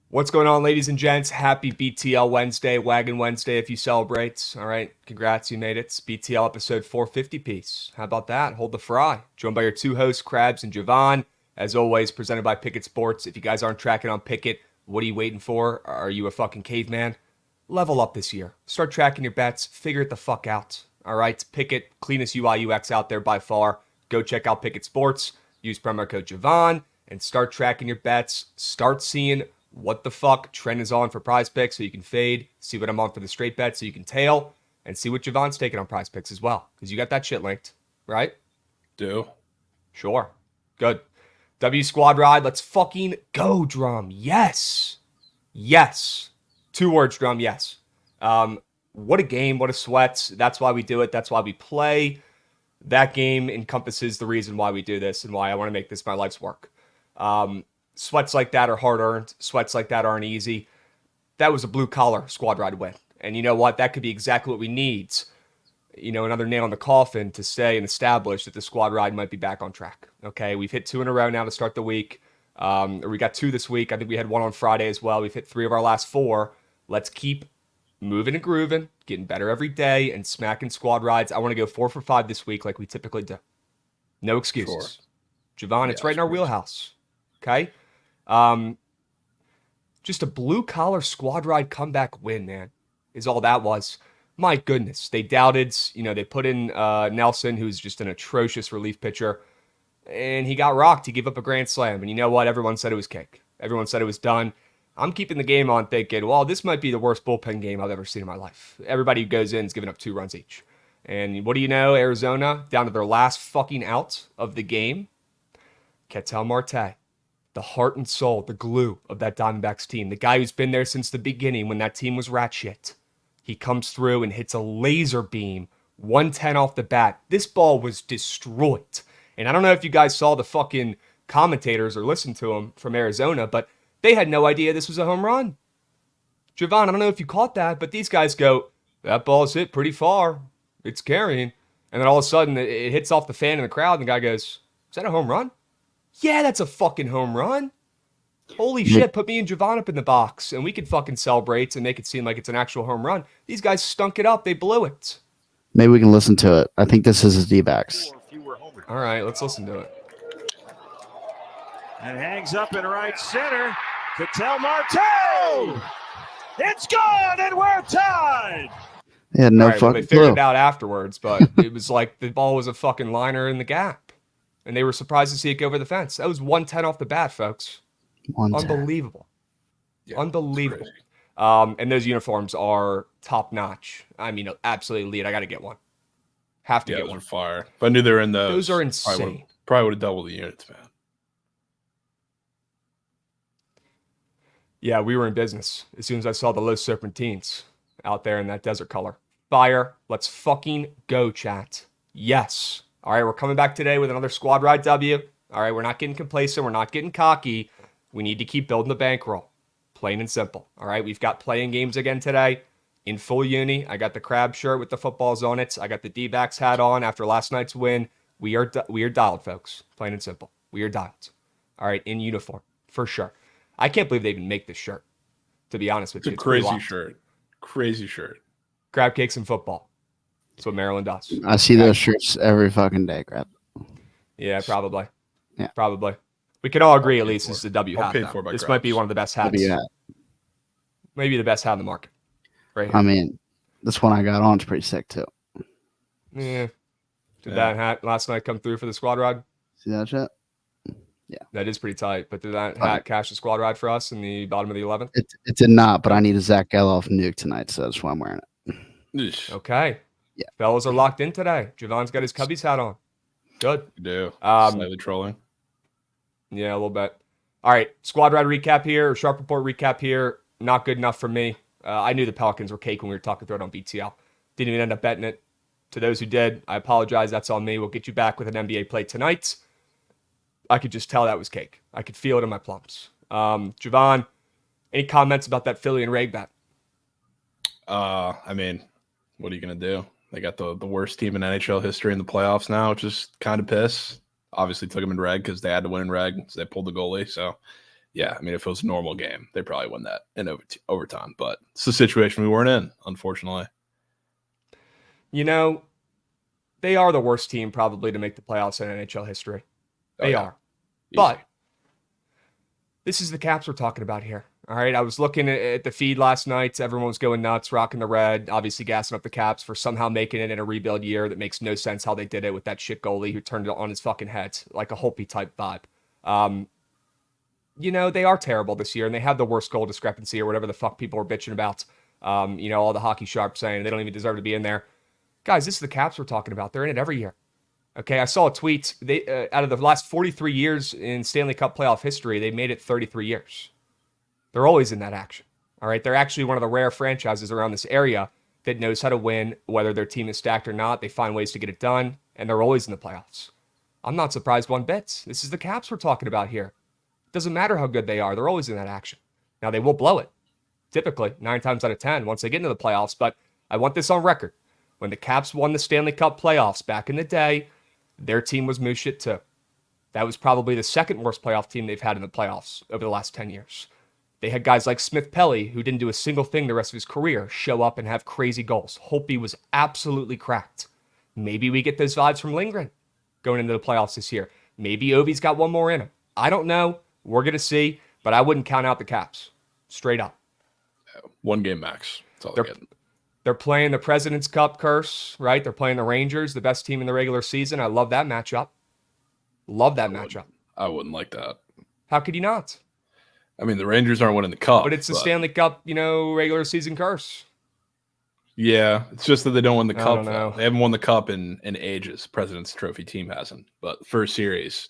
What's going on, ladies and gents? Happy BTL Wednesday, Wagon Wednesday if you celebrate. All right, congrats, you made it. It's BTL episode 450 piece. How about that? Hold the fry. Joined by your two hosts, Krabs and Javon. As always, presented by Pickett Sports. If you guys aren't tracking on Pickett, what are you waiting for? Are you a fucking caveman? Level up this year. Start tracking your bets. Figure it the fuck out. All right, Pickett, cleanest UI UX out there by far. Go check out Pickett Sports. Use promo code Javon and start tracking your bets. Start seeing what the fuck trend is on for Prize Picks so you can fade, see what I'm on for the straight bet so you can tail, and see what Javon's taking on Prize Picks as well. Because you got that shit linked, right? Do. Sure. Good. W Squad Ride, let's fucking go, Drum. Yes. Yes. 2 words, Drum, yes. What a game, what a sweat. That's why we do it. That's why we play. That game encompasses the reason why we do this and why I want to make this my life's work. Sweats like that are hard-earned. Sweats like that aren't easy. That was a blue-collar squad ride win. And you know what? That could be exactly what we need. You know, another nail in the coffin to say and establish that the squad ride might be back on track. Okay, we've hit 2 in a row now to start the week. We got 2 this week. I think we had 1 on Friday as well. We've hit 3 of our last 4. Let's keep moving and grooving, getting better every day, and smacking squad rides. I want to go 4 for 5 this week like we typically do. No excuses. Sure. Javon, it's right in our wheelhouse. Okay? Just a blue-collar squad ride comeback win, man, is all that was. My goodness. They doubted, they put in Nelson, who's just an atrocious relief pitcher, and he got rocked. He gave up a grand slam, and you know what? Everyone said it was cake. Everyone said it was done. I'm keeping the game on thinking, well, this might be the worst bullpen game I've ever seen in my life. Everybody who goes in is giving up 2 runs each. And what do you know? Arizona, down to their last fucking out of the game. Ketel Marte. The heart and soul, the glue of that Diamondbacks team. The guy who's been there since the beginning when that team was rat shit. He comes through and hits a laser beam, 110 off the bat. This ball was destroyed. And I don't know if you guys saw the fucking commentators or listened to them from Arizona, but they had no idea this was a home run. Javon, I don't know if you caught that, but these guys go, that ball's hit pretty far. It's carrying. And then all of a sudden, it hits off the fan in the crowd, and the guy goes, is that a home run? Yeah, that's a fucking home run. Holy shit, put me and Javon up in the box, and we could fucking celebrate and make it seem like it's an actual home run. These guys stunk it up. They blew it. Maybe we can listen to it. I think this is his D-backs. All right, let's listen to it. And hangs up in right center. Ketel Marte! It's gone, and we're tied! Yeah, no fucking They figured it out afterwards, but it was like the ball was a fucking liner in the gap. And they were surprised to see it go over the fence. That was 110 off the bat, folks. 110. Unbelievable. Yeah, Unbelievable. And those uniforms are top-notch. I mean, absolutely elite. I got to get one. Have to get those one. Are fire. If I knew they were in those. Those are insane. Probably would have doubled the units, man. Yeah, we were in business as soon as I saw the Los Serpentines out there in that desert color. Fire. Let's fucking go, chat. Yes. All right, we're coming back today with another squad ride W. All right, we're not getting complacent. We're not getting cocky. We need to keep building the bankroll. Plain and simple. All right, we've got playing games again today in full uni. I got the crab shirt with the footballs on it. I got the D-backs hat on after last night's win. We are dialed, folks. Plain and simple. We are dialed. All right, in uniform, for sure. I can't believe they even make this shirt, to be honest with you. It's a crazy shirt. Crazy shirt. Crab cakes and football. That's what Maryland does. I see those shirts every fucking day, Crab. Yeah, probably. Yeah. Probably. We can all agree at least this is a W hat. This might be one of the best hats. W hat. Maybe the best hat in the market. Right here. I mean, this one I got on is pretty sick too. Yeah. Did that hat last night come through for the squad ride? See that shit? Yeah. That is pretty tight. But did that hat cash the squad ride for us in the bottom of the 11th? It did not, but I need a Zach Geloff nuke tonight, so that's why I'm wearing it. Eesh. Okay. Yeah. Fellas are locked in today. Javon's got his Cubbies hat on. Good. You do. Slightly trolling. Yeah, a little bit. All right. Squad ride recap here, or Sharp Report recap here. Not good enough for me. I knew the Pelicans were cake when we were talking through it on BTL. Didn't even end up betting it. To those who did, I apologize. That's on me. We'll get you back with an NBA play tonight. I could just tell that was cake. I could feel it in my plums. Javon, any comments about that Philly and Reg bet? I mean, what are you going to do? They got the worst team in NHL history in the playoffs now, which is kind of piss. Obviously took them in reg because they had to win in reg, so they pulled the goalie. So, yeah, I mean, if it was a normal game, they probably win that in overtime. But it's the situation we weren't in, unfortunately. You know, they are the worst team probably to make the playoffs in NHL history. They are. Easy. But this is the Caps we're talking about here. All right. I was looking at the feed last night. Everyone was going nuts, rocking the red, obviously gassing up the Caps for somehow making it in a rebuild year. That makes no sense how they did it with that shit goalie who turned it on his fucking head, like a Holtby type vibe. They are terrible this year, and they have the worst goal discrepancy or whatever the fuck people are bitching about. All the hockey sharps saying they don't even deserve to be in there. Guys, this is the Caps we're talking about. They're in it every year. Okay, I saw a tweet. They out of the last 43 years in Stanley Cup playoff history, they made it 33 years. They're always in that action. All right, they're actually one of the rare franchises around this area that knows how to win, whether their team is stacked or not. They find ways to get it done, and they're always in the playoffs. I'm not surprised one bit. This is the Caps we're talking about here. It doesn't matter how good they are. They're always in that action. Now, they will blow it, typically, 9 times out of 10 once they get into the playoffs, but I want this on record. When the Caps won the Stanley Cup playoffs back in the day, their team was moose shit too. That was probably the second worst playoff team they've had in the playoffs over the last 10 years. They had guys like Smith Pelly, who didn't do a single thing the rest of his career, show up and have crazy goals. Holtby was absolutely cracked. Maybe we get those vibes from Lindgren going into the playoffs this year. Maybe Ovi's got one more in him. I don't know. We're going to see, but I wouldn't count out the Caps. Straight up. One game max. That's all they're getting. They're playing the President's Cup curse, right? They're playing the Rangers, the best team in the regular season. I love that matchup. Love that matchup. I wouldn't like that. How could you not? I mean, the Rangers aren't winning the Cup. But it's the Stanley Cup, regular season curse. Yeah, it's just that they don't win the Cup. Know. They haven't won the Cup in ages. President's Trophy team hasn't. But first series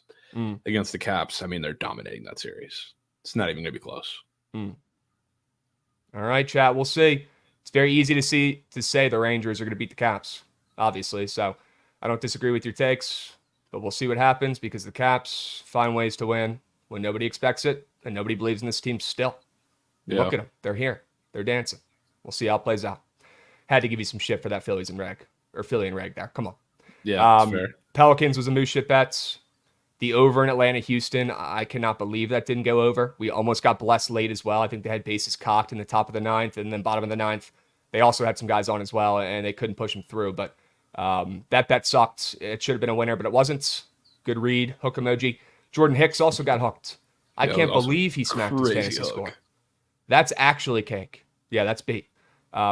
against the Caps, I mean, they're dominating that series. It's not even going to be close. All right, chat. We'll see. It's very easy to say the Rangers are going to beat the Caps, obviously. So I don't disagree with your takes, but we'll see what happens because the Caps find ways to win when nobody expects it and nobody believes in this team still. Yeah. Look at them. They're here. They're dancing. We'll see how it plays out. Had to give you some shit for that Philly and reg there. Come on. Yeah, that's fair. Pelicans was a moose shit bets. The over in Atlanta-Houston, I cannot believe that didn't go over. We almost got blessed late as well. I think they had bases cocked in the top of the ninth and then bottom of the ninth. They also had some guys on as well, and they couldn't push them through. But that bet sucked. It should have been a winner, but it wasn't. Good read, hook emoji. Jordan Hicks also got hooked. I can't believe he smacked his fantasy score. That's actually cake. Yeah, that's beat.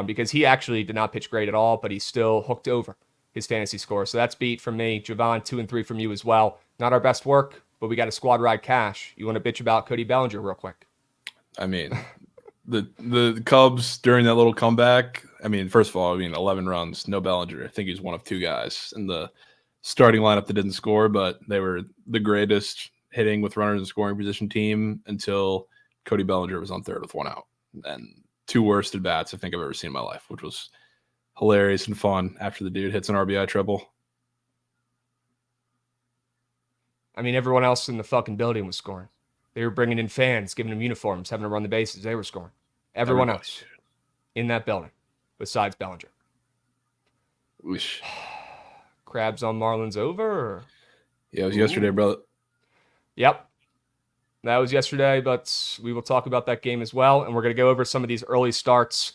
Because he actually did not pitch great at all, but he still hooked over his fantasy score. So that's beat from me. Javon, 2 and 3 from you as well. Not our best work, but we got a squad ride cash. You want to bitch about Cody Bellinger real quick? I mean, the Cubs during that little comeback, I mean, first of all, 11 runs, no Bellinger. I think he's one of 2 guys in the starting lineup that didn't score, but they were the greatest hitting with runners in scoring position team until Cody Bellinger was on third with 1 out. And 2 worst at bats I think I've ever seen in my life, which was hilarious and fun after the dude hits an RBI triple. I mean, everyone else in the fucking building was scoring. They were bringing in fans, giving them uniforms, having to run the bases. They were scoring. Everybody else in that building, besides Bellinger. Whoosh. Crabs on Marlins over? Or? Yeah, it was yesterday, brother. Yep. That was yesterday, but we will talk about that game as well. And we're going to go over some of these early starts.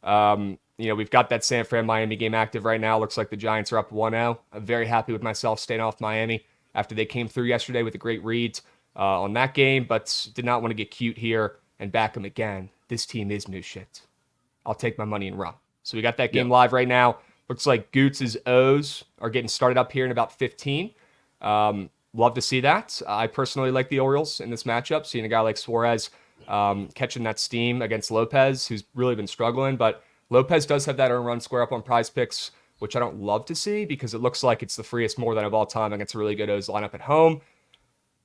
We've got that San Fran-Miami game active right now. Looks like the Giants are up 1-0. I'm very happy with myself staying off Miami after they came through yesterday with a great read on that game, but did not want to get cute here and back them again. This team is new shit. I'll take my money and run. So we got that game live right now. Looks like Goots' O's are getting started up here in about 15. Love to see that. I personally like the Orioles in this matchup, seeing a guy like Suarez catching that steam against Lopez, who's really been struggling. But Lopez does have that earned run square up on Prize Picks, which I don't love to see because it looks like it's the freest more than of all time against a really good O's lineup at home.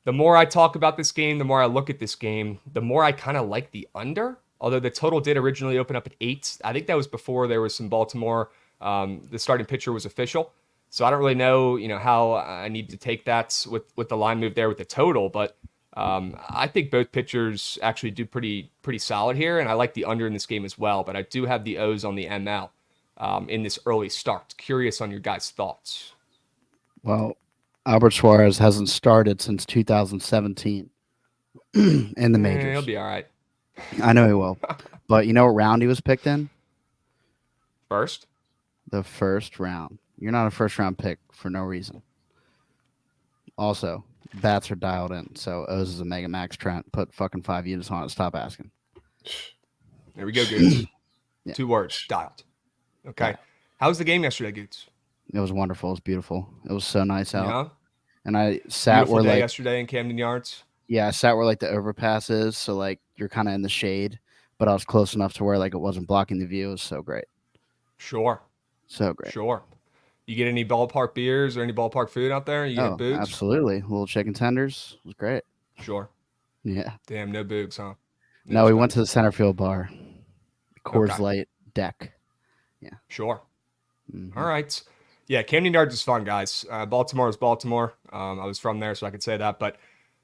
The more I talk about this game, the more I look at this game, the more I kind of like the under. Although the total did originally open up at 8. I think that was before there was some Baltimore. The starting pitcher was official. So I don't really know, how I need to take that with the line move there with the total. But I think both pitchers actually do pretty solid here. And I like the under in this game as well. But I do have the O's on the ML in this early start. Curious on your guys' thoughts. Well, Albert Suarez hasn't started since 2017. in the He'll majors. be all right. I know he will. But you know what round he was picked in? First? The first round. You're not a first round pick for no reason. Also, bats are dialed in. So O's is a Mega Max Trent. Put fucking 5 units on it. Stop asking. There we go, Goots. Yeah. 2 words, dialed. Okay. Dialed. How was the game yesterday, Goots? It was wonderful. It was beautiful. It was so nice out. Yeah? And I sat Beautiful where day like yesterday in Camden Yards. I sat where like the overpass is, so like you're kind of in the shade, but I was close enough to where like it wasn't blocking the view. It was so great. Sure. So great. Sure. You get any ballpark beers or any ballpark food out there? You get boogs? Absolutely. Little chicken tenders. It was great. Sure. Yeah. Damn, no boogs, huh? No, we went to the center field bar. Coors Okay. Light deck. Sure. Mhm. All right. Yeah, Camden Yards is fun, guys. Baltimore is Baltimore. I was from there, so I could say that. But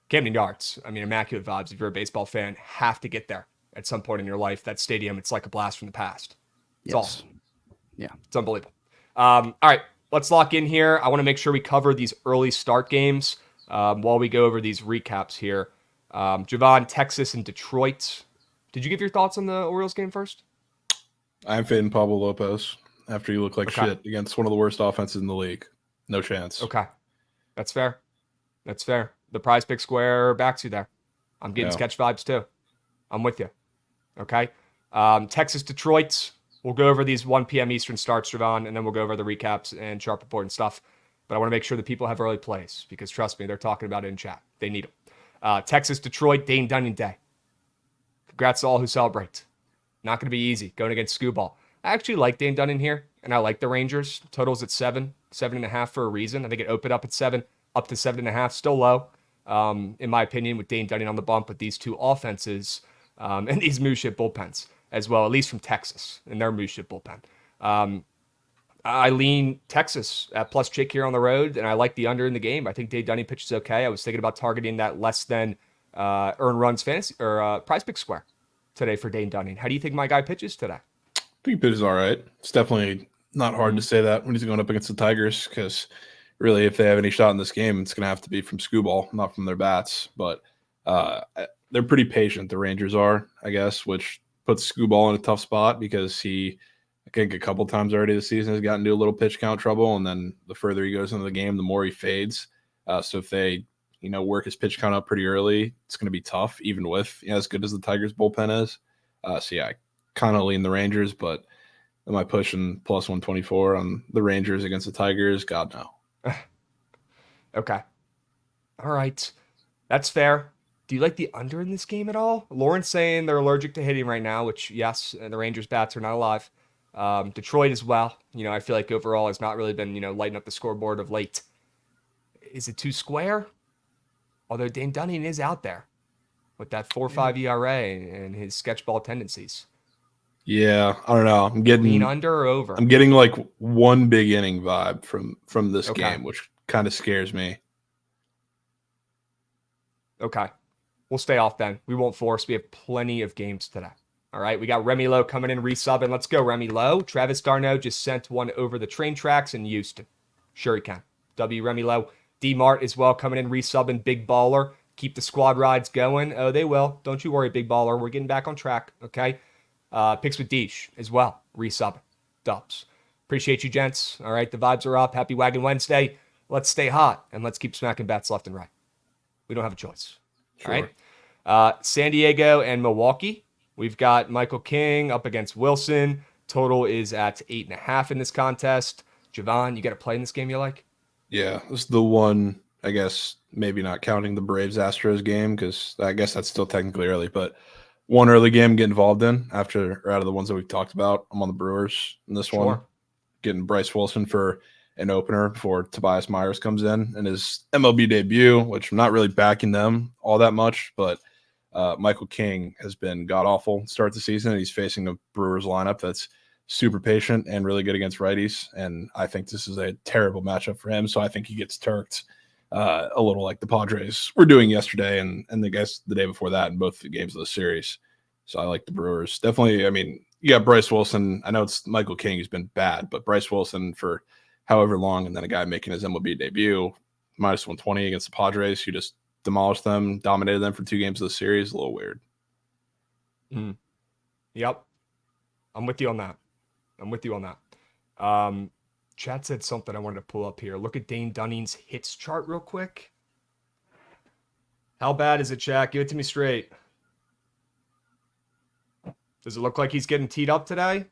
Camden Yards, I mean, immaculate vibes. If you're a baseball fan, have to get there at some point in your life. That stadium, it's like a blast from the past. It's awesome. Yeah. It's unbelievable. All right, let's lock in here. I want to make sure we cover these early start games while we go over these recaps here. Javon, Texas, and Detroit. Did you give your thoughts on the Orioles game first? I'm fading Pablo Lopez after you look like Okay. shit against one of the worst offenses in the league. No chance. Okay. That's fair. That's fair. The Prize Pick Square backs you there. I'm getting Yeah. sketch vibes too. I'm with you. Okay. Texas, Detroit. We'll go over these 1 p.m. Eastern starts, Javon, and then we'll go over the recaps and sharp report and stuff. But I want to make sure that people have early plays because trust me, they're talking about it in chat. They need them. Texas, Detroit, Dane Dunning Day. Congrats to all who celebrate. Not going to be easy going against Scooball. I actually like Dane Dunning here, and I like the Rangers. Total's at 7.5 for a reason. I think it opened up at 7, up to 7.5, still low, in my opinion, with Dane Dunning on the bump with these two offenses and these Mooship bullpens as well, at least from Texas and their Mooship bullpen. I lean Texas at plus chick here on the road, and I like the under in the game. I think Dane Dunning pitches okay. I was thinking about targeting that less than earn runs fantasy or Prize Pick Square today for Dane Dunning. How do you think my guy pitches today? I think he pitches all right. It's definitely not hard to say that when he's going up against the Tigers because really if they have any shot in this game, it's going to have to be from Scooball, not from their bats. But they're pretty patient, the Rangers are, I guess, which puts Scooball in a tough spot because he, I think a couple times already this season has gotten into a little pitch count trouble, and then the further he goes into the game, the more he fades. So if they work his pitch count up pretty early, it's going to be tough, even with as good as the Tigers bullpen is. So yeah, I kind of lean the Rangers, but am I pushing plus 124 on the Rangers against the Tigers? God, no. Okay. All right. That's fair. Do you like the under in this game at all? Lauren's saying they're allergic to hitting right now, which, yes, the Rangers bats are not alive. Detroit as well. I feel like overall has not really been, lighting up the scoreboard of late. Is it too square? Although Dane Dunning is out there with that 4.5 ERA and his sketchball tendencies. Yeah, I don't know. I'm getting lean under or over. I'm getting like one big inning vibe from this Okay. game, which kind of scares me. Okay. We'll stay off then. We won't force. We have plenty of games today. All right. We got Remy Lowe coming in, resubbing. Let's go, Remy Lowe. Travis Darno just sent one over the train tracks in Houston. Sure he can. W. Remy Lowe. D Mart as well coming in, resubbing. Big baller. Keep the squad rides going. Oh, they will. Don't you worry, big baller. We're getting back on track. Okay. Picks with Deesh as well. Resubbing. Dubs. Appreciate you, gents. All right. The vibes are up. Happy Wagon Wednesday. Let's stay hot and let's keep smacking bats left and right. We don't have a choice. Sure. All right. San Diego and Milwaukee. We've got Michael King up against Wilson. Total is at 8.5 in this contest. Javon, you got a play in this game you like? Yeah, this is the one, I guess, maybe not counting the Braves-Astros game because I guess that's still technically early, but one early game get involved in out of the ones that we've talked about. I'm on the Brewers in this one. Getting Bryce Wilson for an opener before Tobias Myers comes in his MLB debut, which I'm not really backing them all that much, but Michael King has been god-awful to start the season, and he's facing a Brewers lineup that's super patient and really good against righties, and I think this is a terrible matchup for him, so I think he gets turked a little like the Padres were doing yesterday and I guess the day before that in both the games of the series. So I like the Brewers. Definitely, I mean, you got Bryce Wilson. I know it's Michael King who's been bad, but Bryce Wilson for however long, and then a guy making his MLB debut, minus 120 against the Padres, who just demolished them, dominated them for 2 games of the series. A little weird. Yep. I'm with you on that. Chad said something I wanted to pull up here. Look at Dane Dunning's hits chart real quick. How bad is it, Chad? Give it to me straight. Does it look like he's getting teed up today?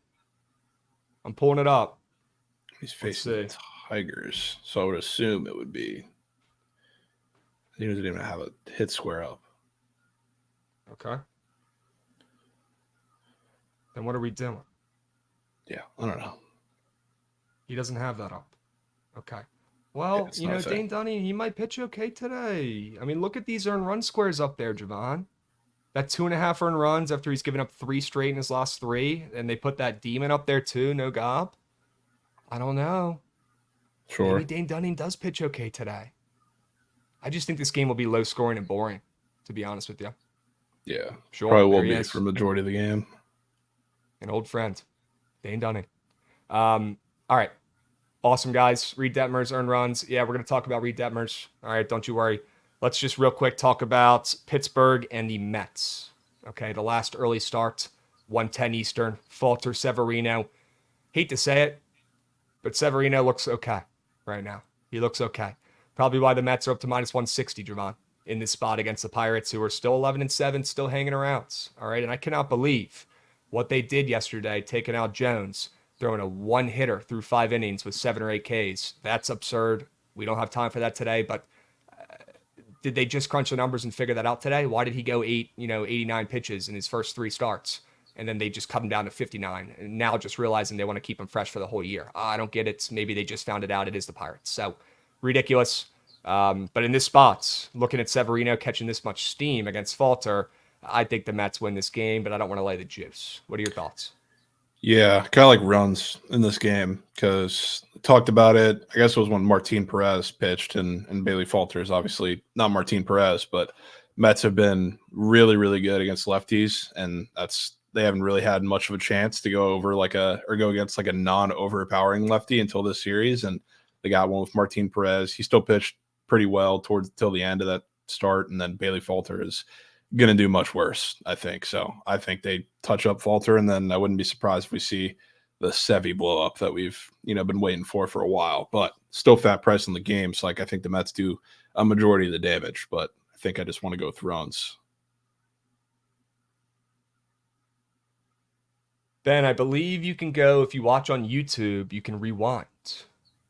I'm pulling it up. He's facing the Tigers, so I would assume it would be. He doesn't even have a hit square up. Okay. Then what are we doing? Yeah, I don't know. He doesn't have that up. Okay. Well, Dane Dunning, he might pitch okay today. I mean, look at these earned run squares up there, Javon. That 2.5 earned runs after he's given up 3 straight in his last 3, and they put that demon up there too, no gob. I don't know. Sure. Maybe Dane Dunning does pitch okay today. I just think this game will be low scoring and boring, to be honest with you. Yeah. Sure. Probably will be for the majority of the game. An old friend, Dane Dunning. All right. Awesome, guys. Reed Detmers, earned runs. Yeah, we're going to talk about Reed Detmers. All right, don't you worry. Let's just real quick talk about Pittsburgh and the Mets. Okay, the last early start, 1:10 Eastern. Falter, Severino. Hate to say it, but Severino looks okay right now. He looks okay. Probably why the Mets are up to -160, Javon, in this spot against the Pirates, who are still 11-7, still hanging around. All right, and I cannot believe what they did yesterday, taking out Jones, throwing a 1-hitter through 5 innings with 7 or 8 Ks. That's absurd. We don't have time for that today, but did they just crunch the numbers and figure that out today? Why did he go 89 pitches in his first 3 starts? And then they just cut him down to 59. And now just realizing they want to keep him fresh for the whole year. I don't get it. Maybe they just found it out. It is the Pirates. So ridiculous. But in this spot, looking at Severino catching this much steam against Falter, I think the Mets win this game, but I don't want to lay the juice. What are your thoughts? Yeah, kind of like runs in this game because talked about it. I guess it was when Martin Perez pitched and Bailey Falters, obviously not Martin Perez, but Mets have been really, really good against lefties, and they haven't really had much of a chance to go against like a non-overpowering lefty until this series, and they got one with Martin Perez. He still pitched pretty well till the end of that start, and then Bailey Falter is going to do much worse, I think. So I think they touch up Falter, and then I wouldn't be surprised if we see the Sevy blow up that we've been waiting for a while. But still fat price in the game, so I think the Mets do a majority of the damage. But I think I just want to go with runs. Ben, I believe you can go, if you watch on YouTube, you can rewind.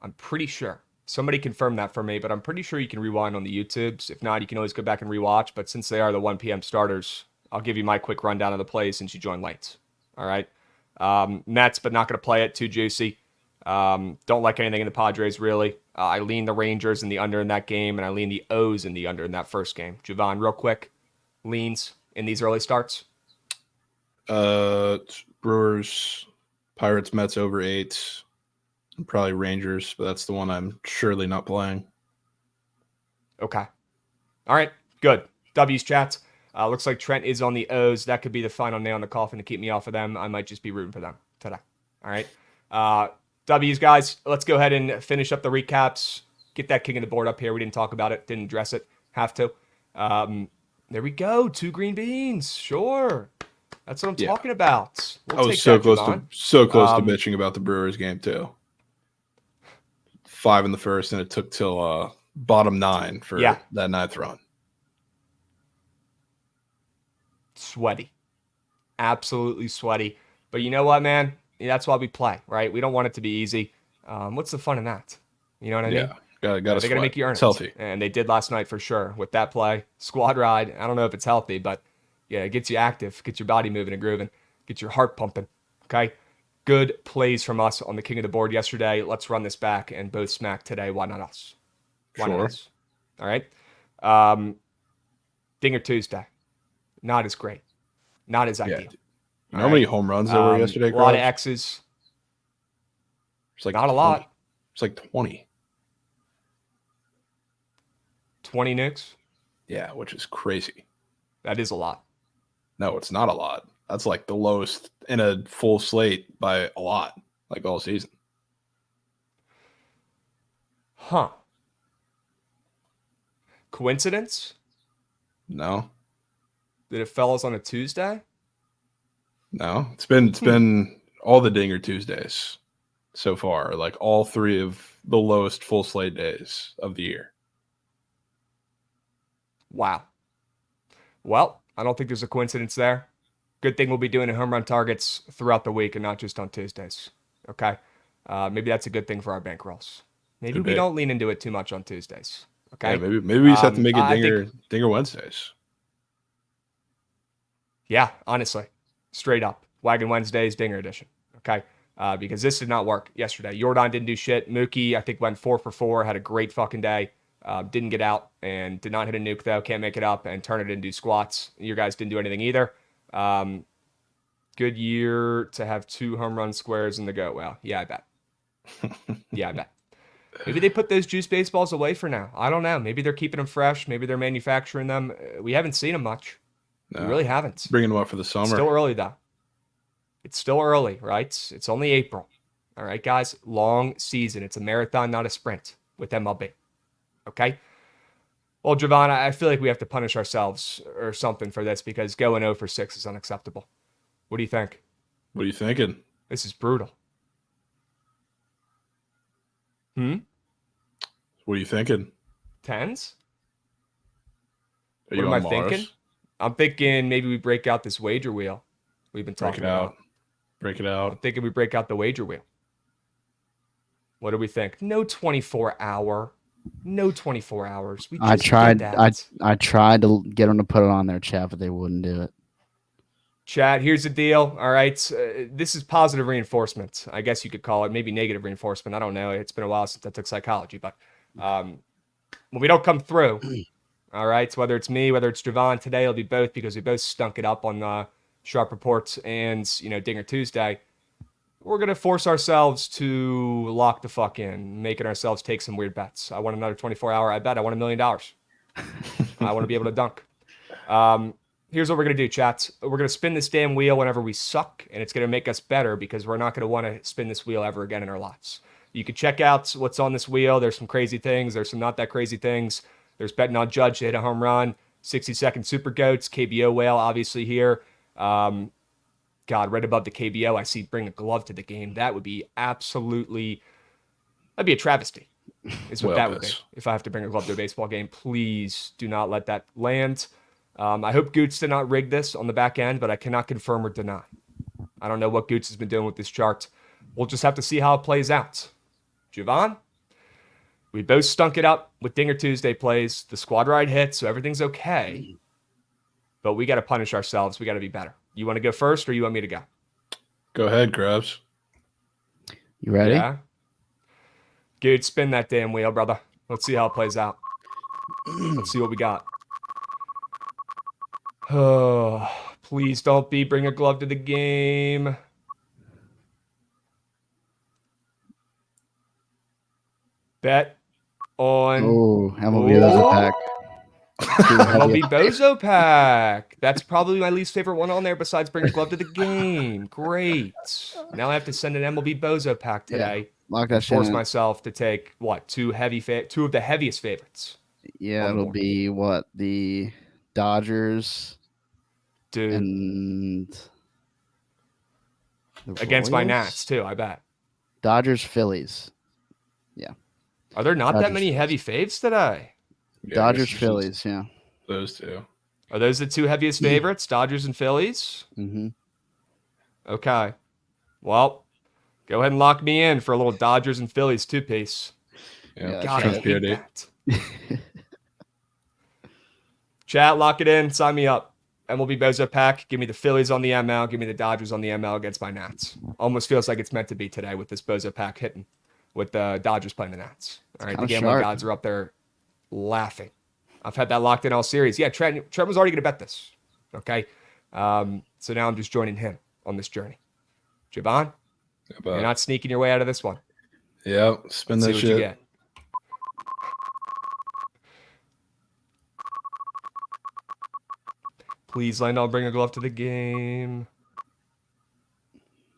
I'm pretty sure. Somebody confirmed that for me, but I'm pretty sure you can rewind on the YouTubes. If not, you can always go back and rewatch. But since they are the 1 p.m. starters, I'll give you my quick rundown of the plays since you joined late. All right. Mets, but not going to play it. Too juicy. Don't like anything in the Padres, really. I lean the Rangers in the under in that game, and I lean the O's in the under in that first game. Javon, real quick, leans in these early starts? Brewers, Pirates, Mets over 8. Probably Rangers, but that's the one I'm surely not playing. Okay. All right. Good. W's, chats. Looks like Trent is on the O's. That could be the final nail in the coffin to keep me off of them. I might just be rooting for them today. All right. W's, guys. Let's go ahead and finish up the recaps. Get that king of the board up here. We didn't talk about it. Didn't address it. Have to. There we go. 2 green beans. Sure. That's what I'm talking about. I was so close to bitching about the Brewers game too. 5 in the first, and it took till bottom 9 for that 9th run. Sweaty. Absolutely sweaty. But you know what, man? That's why we play, right? We don't want it to be easy. What's the fun in that? You know what I mean? Got they got to make you earn it. Healthy. And they did last night for sure with that play. Squad ride. I don't know if it's healthy, but yeah, it gets you active, gets your body moving and grooving, gets your heart pumping. Okay? Good plays from us on the king of the board yesterday. Let's run this back and both smack today. Why not us? Why not us? All right. Dinger Tuesday. Not as great. Not as ideal. You know how many home runs there were yesterday? A lot of X's. It's like not a lot. It's like 20. 20 nicks? Yeah, which is crazy. That is a lot. No, it's not a lot. That's like the lowest in a full slate by a lot, like all season. Huh. Coincidence? No, Did it fellas on a Tuesday? no. It's been all the Dinger Tuesdays so far. Like all 3 of the lowest full slate days of the year. Wow. Well, I don't think there's a coincidence there. Good thing we'll be doing home run targets throughout the week and not just on Tuesdays. Okay. Maybe that's a good thing for our bankrolls. Maybe Could we be. don't lean into it too much on Tuesdays. Okay. Yeah, maybe we just have to make it I think, Dinger Wednesdays. yeah, honestly, straight up. Wagon Wednesdays, Dinger edition. Okay. Because this did not work yesterday. Jordan didn't do shit. Mookie, I think, went 4 for 4, had a great fucking day. Didn't get out and did not hit a nuke, though. Can't make it up and turn it into squats. Your guys didn't do anything either. Good year to have 2 home run squares in the goat. Well, yeah, I bet. Yeah, I bet. Maybe they put those juice baseballs away for now. I don't know. Maybe they're keeping them fresh. Maybe they're manufacturing them. We haven't seen them much. No. We really haven't. Bringing them up for the summer. It's still early, though. It's still early, right? It's only April. All right, guys? Long season. It's a marathon, not a sprint with MLB. Okay? Well, Javon, I feel like we have to punish ourselves or something for this because going 0 for 6 is unacceptable. What do you think? What are you thinking? This is brutal. What are you thinking? Tens? Are What you am on I Mars? thinking? I'm thinking maybe we break out this wager wheel we've been Break talking it out. about. Break it I'm out. thinking we break out the wager wheel. What do we think? No 24 hour. No 24 hours. We just I tried. did that. I tried to get them to put it on their chat, but they wouldn't do it. Chat, here's the deal. All right. This is positive reinforcement. I guess you could call it maybe negative reinforcement. I don't know. It's been a while since I took psychology, but when we don't come through, all right, whether it's me, whether it's Javon, today it'll be both because we both stunk it up on Sharp Reports and, Dinger Tuesday. We're going to force ourselves to lock the fuck in, making ourselves take some weird bets. I want another 24-hour. I bet I want $1 million. I want to be able to dunk. Here's what we're going to do, chats. We're going to spin this damn wheel whenever we suck, and it's going to make us better because we're not going to want to spin this wheel ever again in our lives. You can check out what's on this wheel. There's some crazy things. There's some not that crazy things. There's betting on Judge to hit a home run, 60-second super goats, KBO whale, obviously here. God, right above the KBO, I see bring a glove to the game. That would be that'd be a travesty, is what that would be. If I have to bring a glove to a baseball game, please do not let that land. I hope Goots did not rig this on the back end, but I cannot confirm or deny. I don't know what Goots has been doing with this chart. We'll just have to see how it plays out. Javon, we both stunk it up with Dinger Tuesday plays. The squad ride hit, so everything's okay. But we got to punish ourselves. We got to be better. You want to go first or you want me to go? Go ahead, Krabs. You ready? Yeah. Good, spin that damn wheel, brother. Let's see how it plays out. Let's see what we got. Oh, please don't bring a glove to the game. Bet on MLB Bozo Pack. MLB Bozo Pack. That's probably my least favorite one on there besides bring a glove to the game. Great. Now I have to send an MLB Bozo Pack today. Yeah, lock that shit force in. myself to take two of the heaviest favorites. Yeah, it'll be what? The Dodgers and the against my Royals? Nats too, I bet. Dodgers, Phillies. Yeah. Are there not Dodgers, that many heavy faves today? Yeah, Dodgers, Phillies, yeah. Those two. Are those the two heaviest favorites, Dodgers and Phillies? Mm-hmm. Okay. Well, go ahead and lock me in for a little Dodgers and Phillies two-piece. Yeah, God, I Strength hate POD. that. Chat, lock it in. Sign me up. MLB Bozo Pack. Give me the Phillies on the ML. Give me the Dodgers on the ML against my Nats. Almost feels like it's meant to be today with this Bozo Pack hitting with the Dodgers playing the Nats. All right, the gambling gods are up there laughing. I've had that locked in all series. Yeah, Trent was already going to bet this. Okay. So now I'm just joining him on this journey. Javon, you're not sneaking your way out of this one. Yeah, spin that shit. You get. Please, Landau, bring a glove to the game.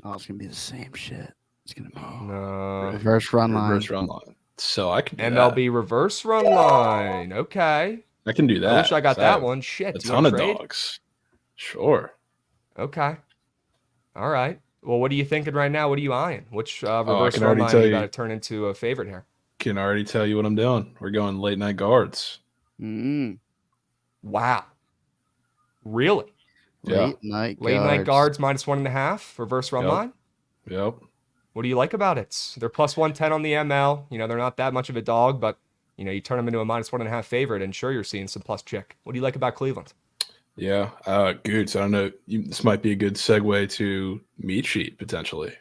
Oh, it's going to be the same shit. It's going to be reverse run line. Reverse run line. So I can do MLB that. reverse run line. Okay. I can do that. I wish I got that have one. Shit. A Do you ton want of to trade? dogs. Sure. Okay. All right. Well, what are you thinking right now? What are you eyeing? Which I reverse can run already line tell are you about you. to turn into a favorite here? Can already tell you what I'm doing. We're going late night guards. Mm, Wow. Really? Yeah. late night Late night guards. guards -1.5 reverse run Yep. line? Yep. What do you like about it? They're +110 on the ML. You know, they're not that much of a dog, but you know, you turn them into a -1.5 favorite, and sure, you're seeing some plus chick. What do you like about Cleveland? Yeah. Good. So I don't know. This might be a good segue to meat sheet potentially. If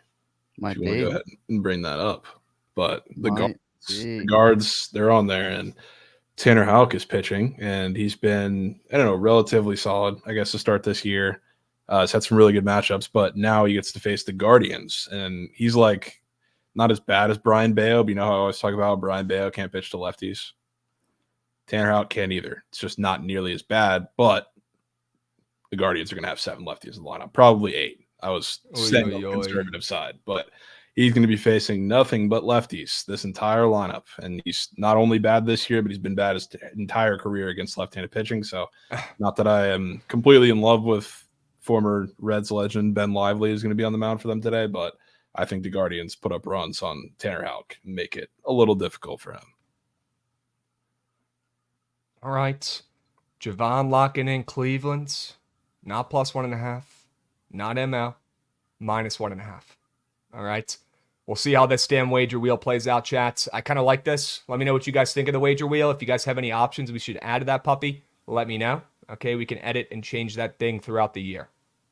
Might you want to go be. ahead and bring that up. But Might the be. guards, they're on there, and Tanner Houck is pitching, and he's been, I don't know, relatively solid, I guess, to start this year. He's had some really good matchups, but now he gets to face the Guardians, and he's like not as bad as Brian Bayo, but you know how I always talk about how Brian Bayo can't pitch to lefties? Tanner Houck can't either. It's just not nearly as bad, but the Guardians are going to have 7 lefties in the lineup, probably 8. I was saying on the conservative side, but he's going to be facing nothing but lefties this entire lineup. And he's not only bad this year, but he's been bad his entire career against left-handed pitching. So not that I am completely in love with former Reds legend Ben Lively is going to be on the mound for them today, but I think the Guardians put up runs on Tanner Houck and make it a little difficult for him. All right. Javon locking in Cleveland. Not +1.5. Not ML. -1.5. All right. We'll see how this damn wager wheel plays out, chats. I kind of like this. Let me know what you guys think of the wager wheel. If you guys have any options we should add to that puppy, let me know. Okay, we can edit and change that thing throughout the year.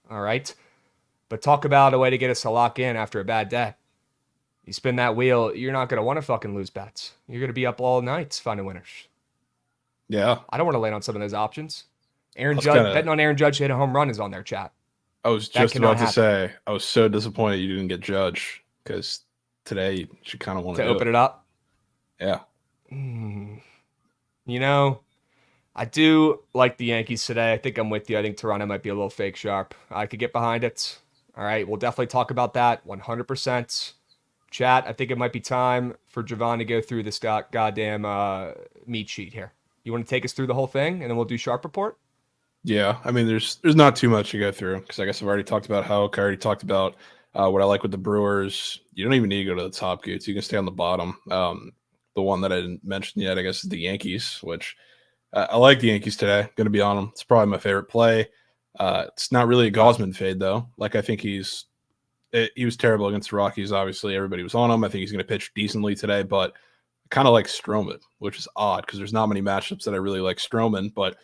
All right. But talk about a way to get us to lock in after a bad day. You spin that wheel, you're not going to want to fucking lose bets. You're going to be up all night finding winners. Yeah. I don't want to land on some of those options. Aaron I Judge, kinda- betting on Aaron Judge to hit a home run is on their chat. I was That just cannot about to happen. say, I was so disappointed you didn't get Judge because today you should kind of want To to open it up. Yeah. You know, I do like the Yankees today. I think I'm with you. I think Toronto might be a little fake sharp. I could get behind it. All right, we'll definitely talk about that 100%. Chat, I think it might be time for Javon to go through this goddamn meat sheet here. You want to take us through the whole thing, and then we'll do Sharp Report? Yeah, I mean, there's not too much to go through because I guess I've already talked about Hulk. I already talked about what I like with the Brewers. You don't even need to go to the top gates. You can stay on the bottom. The one that I didn't mention yet, I guess, is the Yankees, which I like the Yankees today. Going to be on them. It's probably my favorite play. It's not really a Gosman fade though. Like I think he was terrible against the Rockies. Obviously, everybody was on him. I think he's going to pitch decently today, but I kind of like Stroman, which is odd because there's not many matchups that I really like Stroman. But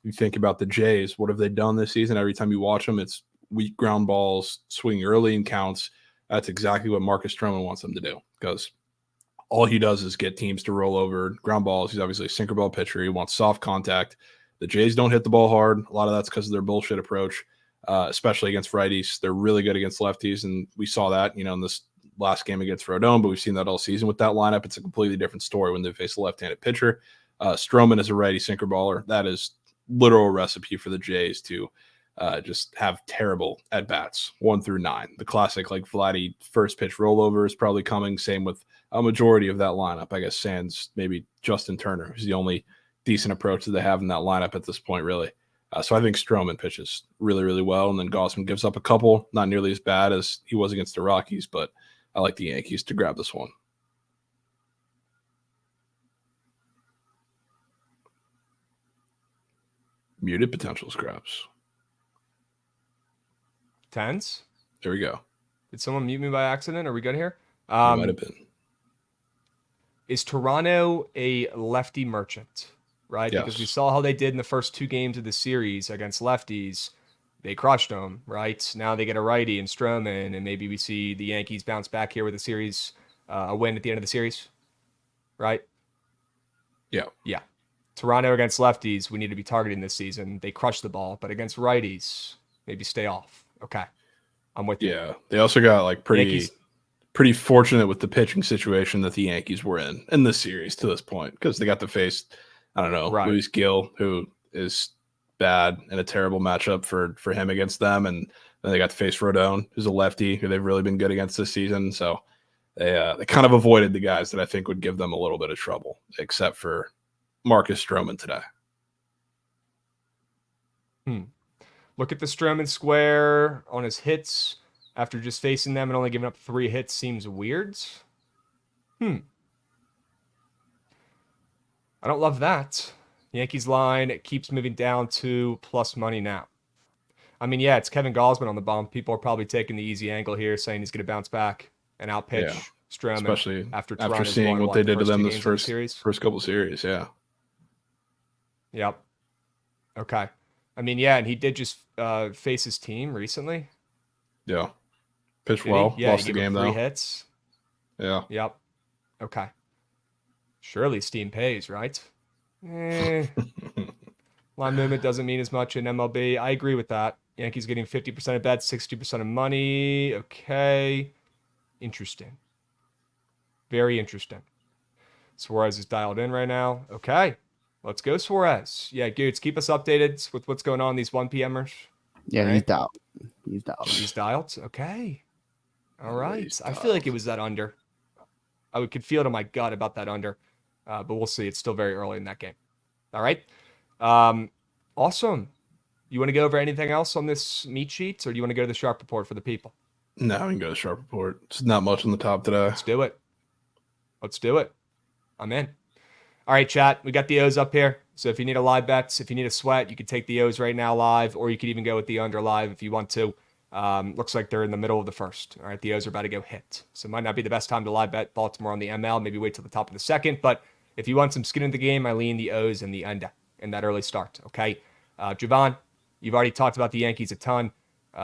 you think about the Jays, what have they done this season? Every time you watch them, it's weak ground balls, swing early in counts. That's exactly what Marcus Stroman wants them to do because all he does is get teams to roll over ground balls. He's obviously a sinker ball pitcher. He wants soft contact. The Jays don't hit the ball hard. A lot of that's because of their bullshit approach, especially against righties. They're really good against lefties, and we saw that, in this last game against Rodon, but we've seen that all season with that lineup. It's a completely different story when they face a left-handed pitcher. Stroman is a righty sinker baller. That is literal recipe for the Jays to just have terrible at bats 1 through 9. The classic like Vladdy first pitch rollover is probably coming. Same with a majority of that lineup. I guess sans maybe Justin Turner, who's the only decent approach that they have in that lineup at this point, really. So I think Stroman pitches really, really well, and then Gausman gives up a couple, not nearly as bad as he was against the Rockies, but I like the Yankees to grab this one. Muted potential scraps. Tens? There we go. Did someone mute me by accident? Are we good here? You might have been. Is Toronto a lefty merchant? Right? Yes. Because we saw how they did in the first 2 games of the series against lefties. They crushed them, right? Now they get a righty in Stroman, and maybe we see the Yankees bounce back here with a series, a win at the end of the series, right? Yeah. Yeah. Toronto against lefties, we need to be targeting this season. They crush the ball, but against righties, maybe stay off. Okay. I'm with you. Yeah. They also got like pretty Yankees. pretty fortunate with the pitching situation that the Yankees were in this series to this point because they got to face, I don't know, Right. Luis Gil, who is bad and a terrible matchup for him against them. And then they got to face Rodon, who's a lefty, who they've really been good against this season. So they kind of avoided the guys that I think would give them a little bit of trouble, except for Marcus Stroman today. Look at the Stroman square on his hits after just facing them and only giving up 3 hits seems weird. I don't love that. Yankees line keeps moving down to plus money now. I mean, yeah, it's Kevin Gausman on the bump. People are probably taking the easy angle here, saying he's going to bounce back and outpitch Yeah. Stroman, Especially after after Toronto's seeing won, what they did to the them two this games in the series. first couple series. Yeah. Yep. Okay. I mean, yeah, and he did just face his team recently. Yeah. Pitched Did well. he? Yeah, Lost he the gave up game 3 though. hits. Yeah. Yep. Okay. Surely steam pays, right? Eh, line movement doesn't mean as much in MLB. I agree with that. Yankees getting 50% of bets, 60% of money. Okay. Interesting. Very interesting. Suarez is dialed in right now. Okay. Let's go, Suarez. Yeah, Goots, keep us updated with what's going on, these 1 p.m.ers. Yeah, All he's right. dialed. He's dialed. He's dialed. Okay. All right. He's I feel like it dialed. was that under. I could feel it in my gut about that under. But we'll see. It's still very early in that game. All right. Awesome. You want to go over anything else on this meat sheet, or do you want to go to the sharp report for the people? No, we can go to sharp report. It's not much on the top today. Let's do it. Let's do it. I'm in. All right, chat. We got the O's up here. So if you need a live bets, if you need a sweat, you can take the O's right now live, or you could even go with the under live if you want to. Looks like they're in the middle of the first. All right, the O's are about to go hit. So it might not be the best time to live bet Baltimore on the ML. Maybe wait till the top of the second. But if you want some skin in the game, I lean the O's and the under in that early start. Okay. Javon, you've already talked about the Yankees a ton.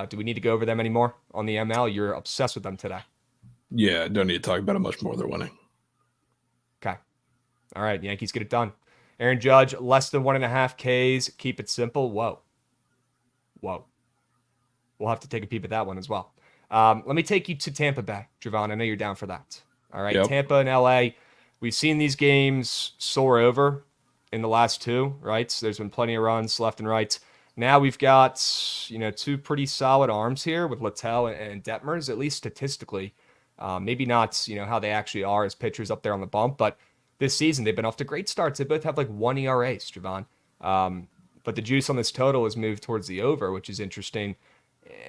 Do we need to go over them anymore on the ML? You're obsessed with them today. Yeah, don't need to talk about it much more. They're winning. Okay. All right, Yankees get it done. Aaron Judge, less than 1.5 Ks. Keep it simple. Whoa. We'll have to take a peep at that one as well. Let me take you to Tampa Bay, Javon. I know you're down for that. All right, Yep. Tampa and LA. We've seen these games soar over in the last 2, right? So there's been plenty of runs left and right. Now we've got, 2 pretty solid arms here with Littell and Detmers, at least statistically. Maybe not, how they actually are as pitchers up there on the bump, but this season they've been off to great starts. They both have like 1 ERAs, Javon. But the juice on this total has moved towards the over, which is interesting.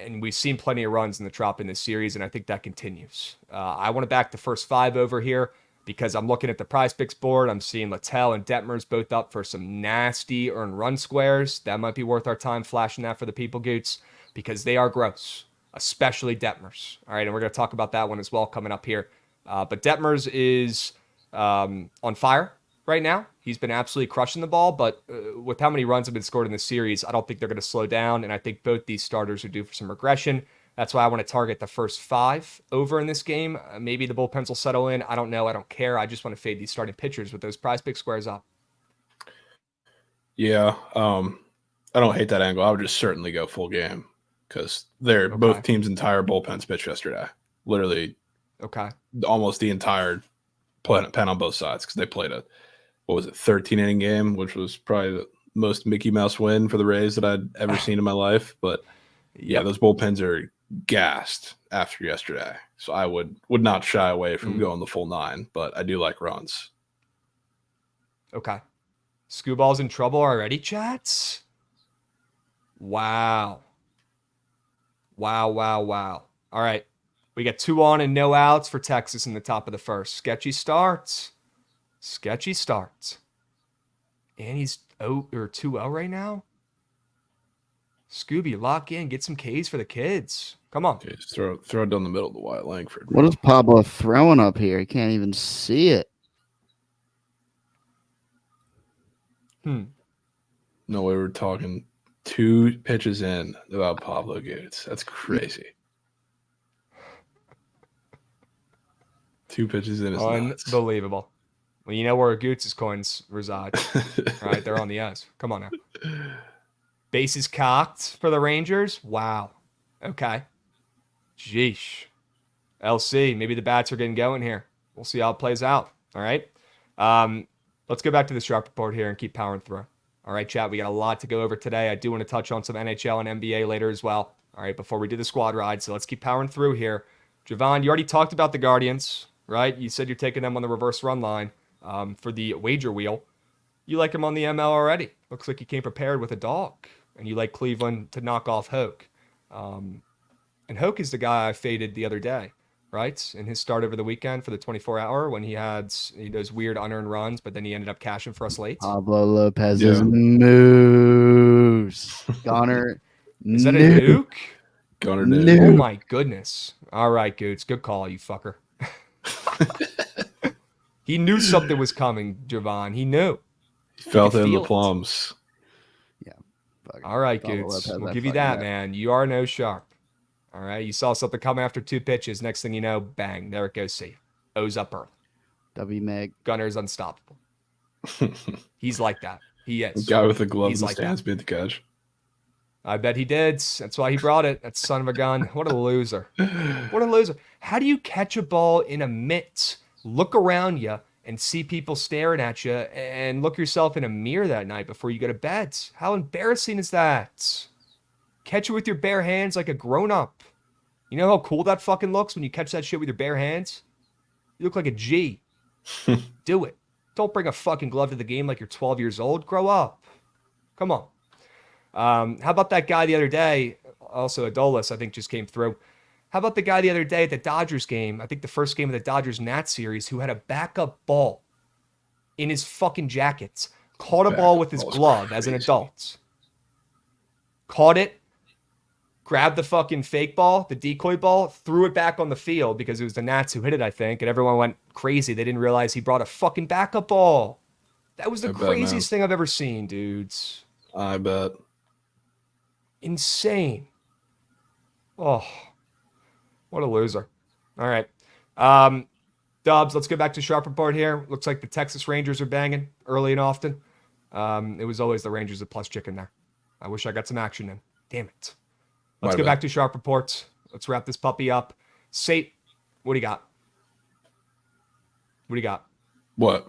And we've seen plenty of runs in the Trop in this series, and I think that continues. I want to back the first 5 over here because I'm looking at the prize picks board. I'm seeing Littell and Detmers both up for some nasty earned run squares. That might be worth our time flashing that for the people, Goots, because they are gross, especially Detmers. All right, and we're going to talk about that one as well coming up here. But Detmers is on fire right now. He's been absolutely crushing the ball, but with how many runs have been scored in this series, I don't think they're going to slow down, and I think both these starters are due for some regression. That's why I want to target the first 5 over in this game. Maybe the bullpens will settle in. I don't know. I don't care. I just want to fade these starting pitchers with those prize pick squares up. Yeah, I don't hate that angle. I would just certainly go full game because they're both teams' entire bullpens pitched yesterday. Literally, almost the entire pen on both sides because they played a 13-inning game, which was probably the most Mickey Mouse win for the Rays that I'd ever seen in my life. But yeah, those bullpens are gassed after yesterday, so I would not shy away from going the full 9. But I do like runs. Okay. Screwball's in trouble already, chats? Wow. All right. We got 2 on and no outs for Texas in the top of the first. Sketchy starts. And he's 2-0 right now. Scooby, lock in. Get some Ks for the kids. Come on. Okay, just throw it down the middle to Wyatt Langford. What is Pablo throwing up here? He can't even see it. No way we're talking 2 pitches in about Pablo Gates. That's crazy. 2 pitches in is nuts. Unbelievable. Well, you know where Goots' coins reside, right? They're on the S. Come on now. Bases cocked for the Rangers. Wow. Okay. Jeesh. LC, maybe the bats are getting going here. We'll see how it plays out. All right. Let's go back to the sharp report here and keep powering through. All right, chat. We got a lot to go over today. I do want to touch on some NHL and NBA later as well. All right, before we do the squad ride. So let's keep powering through here. Javon, you already talked about the Guardians, right? You said you're taking them on the reverse run line for the wager wheel. You like him on the ML already. Looks like you came prepared with a dog. and you like Cleveland to knock off Hoke. And Hoke is the guy I faded the other day, right? In his start over the weekend for the 24-hour when he had those weird unearned runs, but then he ended up cashing for us late. Pablo Lopez is Yeah. moose. Gunner. Is that a nuke? Gunner Nuke. Oh my goodness. All right, Goots. Good call, you fucker. He knew something was coming, Javon. He knew. He felt could it in the feel it. plums. All right, Pablo Goots. Lopez, We'll that give you fucking that, guy. man. You are no sharp. All right. You saw something coming after 2 pitches. Next thing you know, bang. There it goes. See you. O's up early. W Meg. Gunner's unstoppable. He's like that. He is. Guy with the glove He's in the like stands made the catch. I bet he did. That's why he brought it. That son of a gun. What a loser. What a loser. How do you catch a ball in a mitt, look around you, and see people staring at you, and look yourself in a mirror that night before you go to bed? How embarrassing is that? Catch it with your bare hands like a grown-up. You know how cool that fucking looks when you catch that shit with your bare hands? You look like a G. Do it. Don't bring a fucking glove to the game like you're 12 years old. Grow up. Come on. How about that guy the other day? Also, Adolis, I think, just came through. How about the guy the other day at the Dodgers game? I think the first game of the Dodgers-Nats series, who had a backup ball in his fucking jackets. Caught a ball with his Backup ball's glove as an crazy. adult. Caught it. Grabbed the fucking fake ball, the decoy ball, threw it back on the field because it was the Nats who hit it, I think, and everyone went crazy. They didn't realize he brought a fucking backup ball. That was the I bet, craziest thing I've ever seen, dudes. I bet. Insane. Oh, what a loser. All right. Dubs, let's go back to Sharp Report here. Looks like the Texas Rangers are banging early and often. It was always the Rangers at plus chicken there. I wish I got some action in. Damn it. Let's My go bad. back to Sharp Reports. Let's wrap this puppy up. Sate, what do you got? What do you got? What?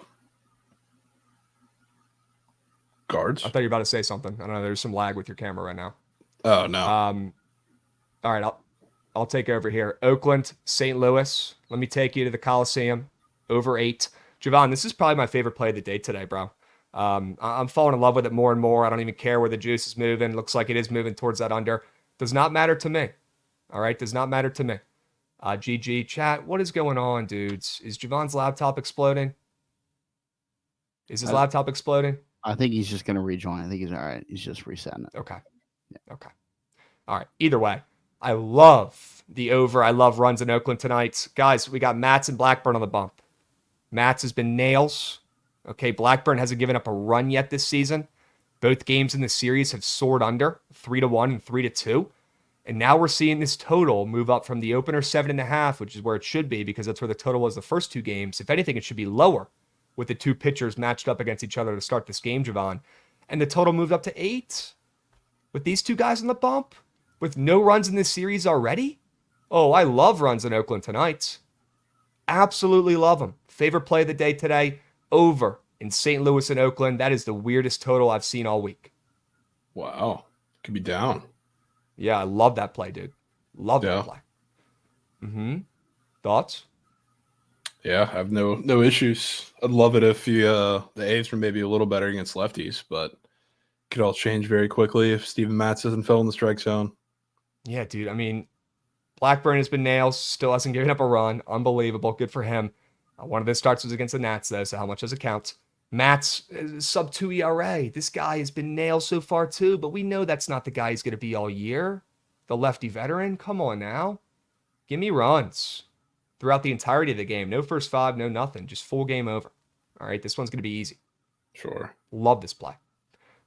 Guards? I thought you were about to say something. I don't know. There's some lag with your camera right now. Oh, no. All right, I'll take over here. Oakland, St. Louis. Let me take you to the Coliseum. Over 8. Javon, this is probably my favorite play of the day today, bro. I'm falling in love with it more and more. I don't even care where the juice is moving. Looks like it is moving towards that under. Does not matter to me. All right, does not matter to me. GG chat. What is going on, dudes? Is Javon's laptop exploding? Is his laptop exploding? I think he's just going to rejoin. I think he's all right. He's just resetting it. Okay. Okay. All right. Either way, I love the over. I love runs in Oakland tonight. Guys, we got Mats and Blackburn on the bump. Mats has been nails. Okay, Blackburn hasn't given up a run yet this season. Both games in the series have soared under 3-1 and 3-2. And now we're seeing this total move up from the opener 7.5, which is where it should be because that's where the total was the first 2 games. If anything, it should be lower with the 2 pitchers matched up against each other to start this game, Javon. And the total moved up to 8 with these 2 guys on the bump with no runs in this series already. Oh, I love runs in Oakland tonight. Absolutely love them. Favorite play of the day today, over in St. Louis and Oakland. That is the weirdest total I've seen all week. Wow. Could be down. Yeah, I love that play, dude. Love Yeah. that play. Mm-hmm. Thoughts? Yeah, I have no issues. I'd love it if the A's were maybe a little better against lefties, but could all change very quickly if Steven Matz doesn't fill in the strike zone. Yeah, dude. I mean, Blackburn has been nails. Still hasn't given up a run. Unbelievable. Good for him. One of his starts was against the Nats, though, so how much does it count? Matt's sub 2 ERA. This guy has been nails so far, too, but we know that's not the guy he's going to be all year. The lefty veteran. Come on now. Give me runs throughout the entirety of the game. No first 5, no nothing. Just full game over. All right, this one's going to be easy. Sure. Love this play.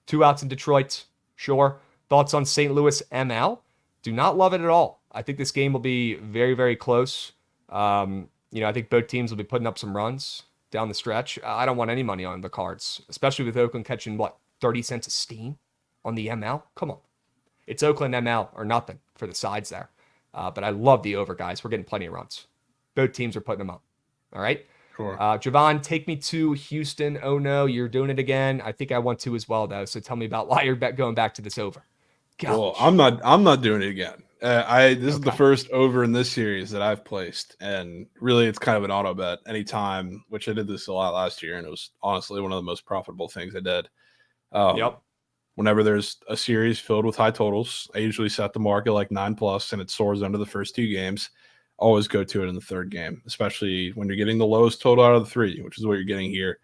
2 outs in Detroit. Sure. Thoughts on St. Louis ML? Do not love it at all. I think this game will be very, very close. I think both teams will be putting up some runs down the stretch. I don't want any money on the Cards, especially with Oakland catching, 30 cents a steam on the ML? Come on. It's Oakland ML or nothing for the sides there. But I love the over, guys. We're getting plenty of runs. Both teams are putting them up. All right? Sure. Javon, take me to Houston. Oh, no, you're doing it again. I think I want to as well, though. So tell me about why you're going back to this over. Gosh. Well, I'm not doing it again. This is the Okay. first over in this series that I've placed, and really it's kind of an auto bet anytime, which I did this a lot last year, and it was honestly one of the most profitable things I did. Yep. whenever there's a series filled with high totals, I usually set the mark at like 9+, and it soars under the first 2 games. Always go to it in the third game, especially when you're getting the lowest total out of the 3, which is what you're getting here